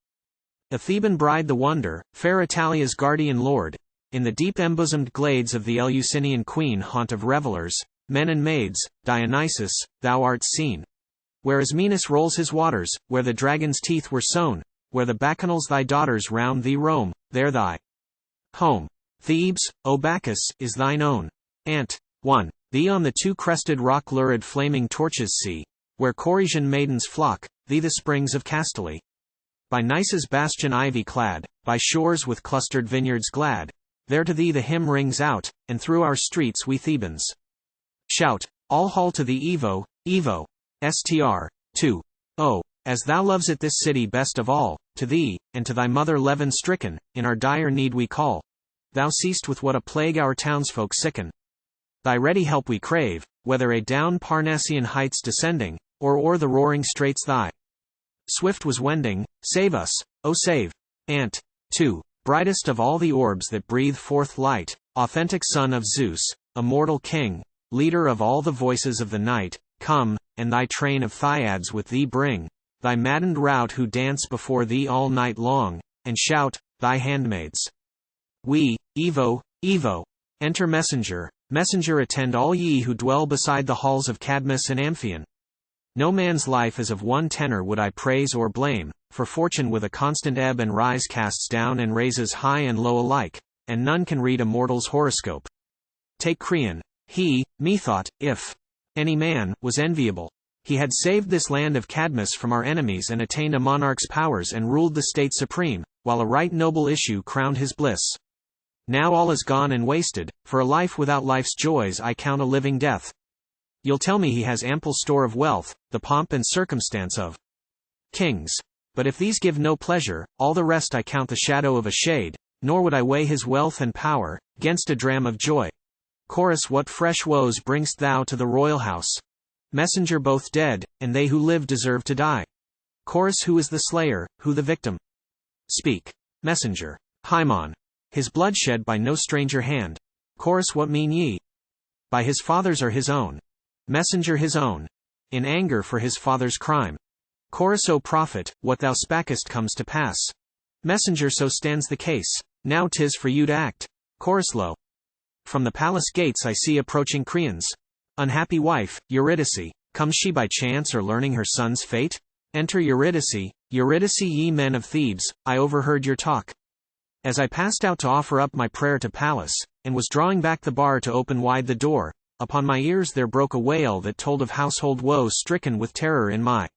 a Theban bride the wonder, fair Italia's guardian lord, in the deep embosomed glades of the Eleusinian queen haunt of revelers, men and maids, Dionysus, thou art seen. Where Ismenus rolls his waters, where the dragon's teeth were sown, where the bacchanals thy daughters round thee roam, there thy home. Thebes, O Bacchus, is thine own. Ant. 1. Thee on the two-crested rock lurid flaming torches see, where Corsican maidens flock, thee the springs of Castaly. by Nice's bastion ivy clad, by shores with clustered vineyards glad, there to thee the hymn rings out, and through our streets we Thebans shout, all haul to thee Evo, Evo, str. 2. Oh, as thou loves it this city best of all, to thee, and to thy mother leaven stricken, in our dire need we call. Thou seest with what a plague our townsfolk sicken. Thy ready help we crave, whether a down Parnassian heights descending, or o'er the roaring straits thy swift was wending. Save us, O save. Ant. 2. Brightest of all the orbs that breathe forth light, authentic son of Zeus, immortal king, leader of all the voices of the night, come, and thy train of Thyiads with thee bring, thy maddened rout who dance before thee all night long, and shout, thy handmaids. We, Evo, Evo. Enter messenger, messenger attend all ye who dwell beside the halls of Cadmus and Amphion. No man's life is of one tenor would I praise or blame, for fortune with a constant ebb and rise casts down and raises high and low alike, and none can read a mortal's horoscope. Take Creon. He, methought, if any man was enviable, he had saved this land of Cadmus from our enemies and attained a monarch's powers and ruled the state supreme, while a right noble issue crowned his bliss. Now all is gone and wasted, for a life without life's joys I count a living death. You'll tell me he has ample store of wealth, the pomp and circumstance of kings. But if these give no pleasure, all the rest I count the shadow of a shade, nor would I weigh his wealth and power 'gainst a dram of joy. Chorus, what fresh woes bringst thou to the royal house? Messenger, both dead, and they who live deserve to die. Chorus, who is the slayer, who the victim? Speak. Messenger. Haemon. His blood shed by no stranger hand. Chorus, what mean ye? By his father's or his own? Messenger, his own. In anger for his father's crime. Chorus, O prophet, what thou spakest comes to pass. Messenger, so stands the case. Now 'tis for you to act. Chorus, lo. From the palace gates I see approaching Creon's unhappy wife, Eurydice. Comes she by chance or learning her son's fate? Enter Eurydice. Eurydice, ye men of Thebes, I overheard your talk. As I passed out to offer up my prayer to Pallas, and was drawing back the bar to open wide the door, upon my ears there broke a wail that told of household woes. Stricken with terror in my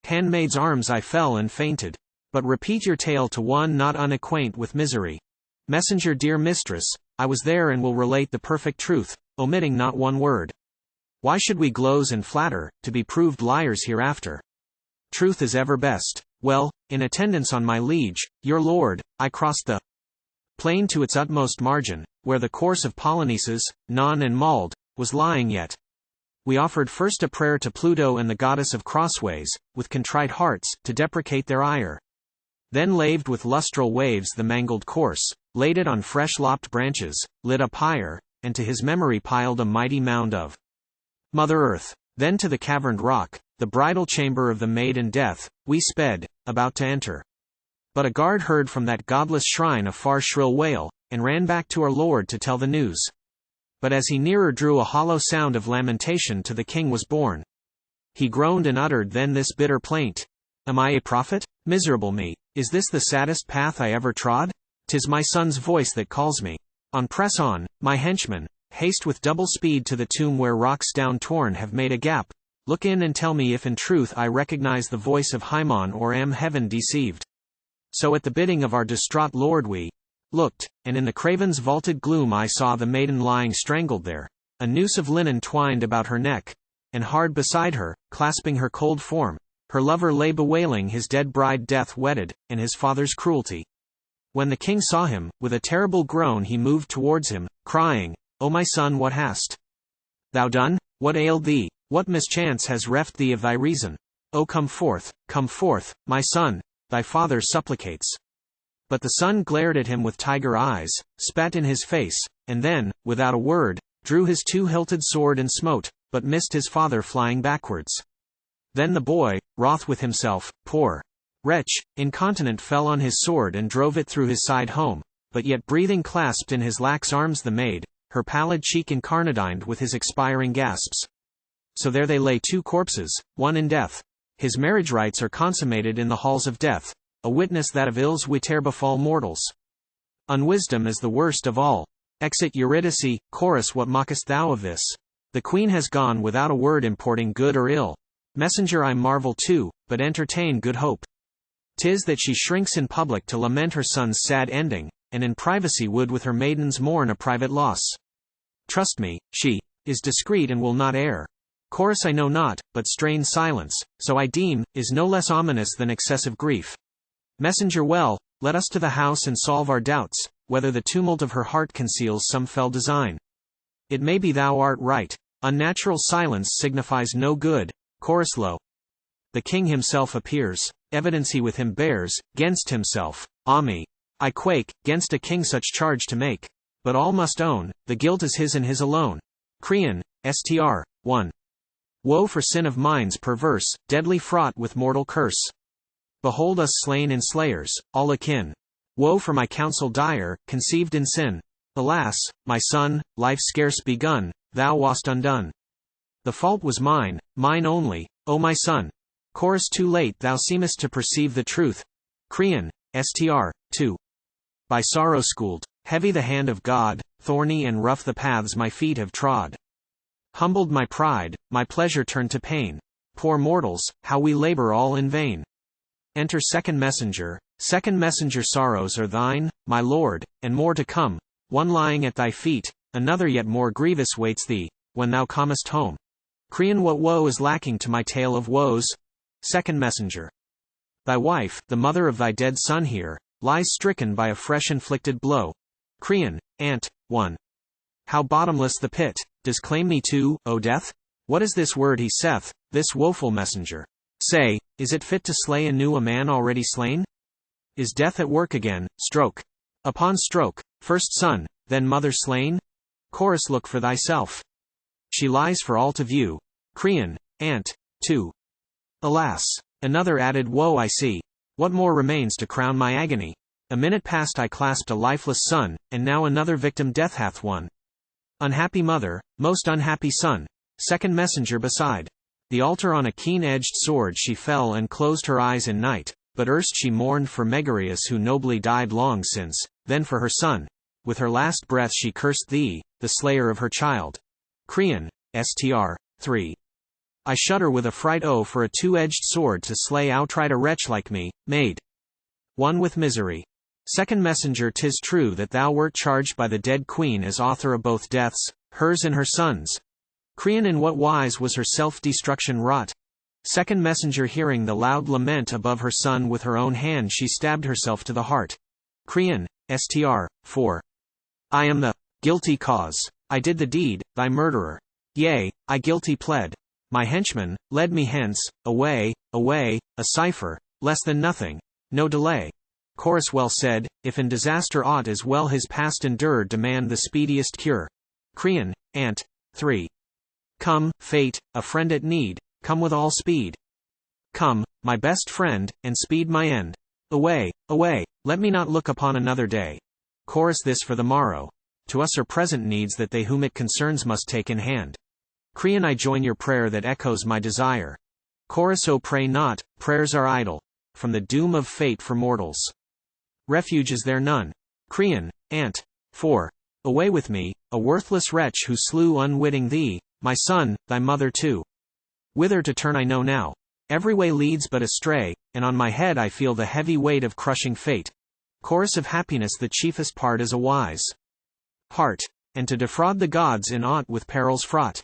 handmaid's arms I fell and fainted. But repeat your tale to one not unacquaint with misery. Messenger, dear mistress, I was there and will relate the perfect truth, omitting not one word. Why should we gloze and flatter, to be proved liars hereafter? Truth is ever best. Well, in attendance on my liege, your lord, I crossed the plain to its utmost margin, where the corse of Polyneices, gnawn and mauled, was lying yet. We offered first a prayer to Pluto and the goddess of crossways, with contrite hearts, to deprecate their ire. Then laved with lustral waves the mangled corse, laid it on fresh lopped branches, lit a pyre, and to his memory piled a mighty mound of Mother Earth. Then to the caverned rock, the bridal chamber of the maiden Death, we sped, about to enter. But a guard heard from that godless shrine a far shrill wail, and ran back to our lord to tell the news. But as he nearer drew, a hollow sound of lamentation to the king was borne. He groaned and uttered then this bitter plaint. Am I a prophet? Miserable me! Is this the saddest path I ever trod? 'Tis my son's voice that calls me. On, press on, my henchmen, haste with double speed to the tomb where rocks down torn have made a gap. Look in and tell me if in truth I recognize the voice of Haemon or am heaven deceived. So at the bidding of our distraught lord we looked, and in the craven's vaulted gloom I saw the maiden lying strangled there, a noose of linen twined about her neck, and hard beside her, clasping her cold form, her lover lay bewailing his dead bride death wedded, and his father's cruelty. When the king saw him, with a terrible groan he moved towards him, crying, O my son, what hast thou done? What ailed thee? What mischance has reft thee of thy reason? O come forth, my son, thy father supplicates. But the son glared at him with tiger eyes, spat in his face, and then, without a word, drew his two-hilted sword and smote, but missed his father flying backwards. Then the boy, wroth with himself, poor wretch, incontinent fell on his sword and drove it through his side home, but yet breathing clasped in his lax arms the maid, her pallid cheek incarnadined with his expiring gasps. So there they lay, two corpses, one in death. His marriage rites are consummated in the halls of death, a witness that of ills whiche'er befall mortals. Unwisdom is the worst of all. Exit Eurydice. Chorus, what mockest thou of this? The queen has gone without a word importing good or ill. Messenger, I marvel too, but entertain good hope. 'Tis that she shrinks in public to lament her son's sad ending, and in privacy would with her maidens mourn a private loss. Trust me, she is discreet and will not err. Chorus I know not, but strained silence, so I deem, is no less ominous than excessive grief. Messenger well, let us to the house and solve our doubts, whether the tumult of her heart conceals some fell design. It may be thou art right. Unnatural silence signifies no good. Chorus lo. The king himself appears, evidence he with him bears, 'gainst himself. Ah me! I quake, 'gainst a king such charge to make. But all must own, the guilt is his and his alone. Creon, Str. 1. Woe for sin of minds perverse, deadly fraught with mortal curse. Behold us slain in slayers, all akin. Woe for my counsel dire, conceived in sin. Alas, my son, life scarce begun, thou wast undone. The fault was mine, mine only, O my son. Chorus too late thou seemest to perceive the truth. Creon, Str. 2. By sorrow schooled, heavy the hand of God, thorny and rough the paths my feet have trod. Humbled my pride, my pleasure turned to pain. Poor mortals, how we labor all in vain. Enter second messenger. Second messenger sorrows are thine, my lord, and more to come. One lying at thy feet, another yet more grievous waits thee, when thou comest home. Creon what woe is lacking to my tale of woes? Second messenger. Thy wife, the mother of thy dead son here, lies stricken by a fresh inflicted blow. Creon, Ant. 1. How bottomless the pit, does claim me too, O death? What is this word he saith, this woeful messenger? Say, is it fit to slay anew a man already slain? Is death at work again, stroke upon stroke, first son, then mother slain? Chorus look for thyself. She lies for all to view. Creon, Ant. 2. Alas! Another added woe I see. What more remains to crown my agony? A minute past I clasped a lifeless son, and now another victim death hath won. Unhappy mother, most unhappy son. Second messenger beside the altar on a keen-edged sword she fell and closed her eyes in night, but erst she mourned for Megareus who nobly died long since, then for her son. With her last breath she cursed thee, the slayer of her child. Creon, Str. 3. I shudder with affright for a two-edged sword to slay outright a wretch like me, made one with misery. Second messenger 'tis true that thou wert charged by the dead queen as author of both deaths, hers and her son's. Creon in what wise was her self-destruction wrought? Second messenger hearing the loud lament above her son with her own hand she stabbed herself to the heart. Creon, Str. 4. I am the guilty cause. I did the deed, thy murderer. Yea, I guilty pled. My henchman led me hence, away, away, a cipher, less than nothing, no delay. Chorus well said, if in disaster aught as well his past endured demand the speediest cure. Creon, Ant. 3. Come, fate, a friend at need, come with all speed. Come, my best friend, and speed my end. Away, away, let me not look upon another day. Chorus this for the morrow. To us are present needs that they whom it concerns must take in hand. Creon I join your prayer that echoes my desire. Chorus O pray not, prayers are idle. From the doom of fate for mortals. Refuge is there none. Creon, Ant. 4. Away with me, a worthless wretch who slew unwitting thee, my son, thy mother too. Whither to turn I know now. Every way leads but astray, and on my head I feel the heavy weight of crushing fate. Chorus of happiness the chiefest part is a wise heart, and to defraud the gods in aught with perils fraught.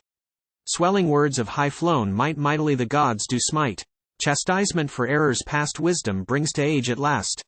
Swelling words of high flown might mightily the gods do smite. Chastisement for errors past wisdom brings to age at last.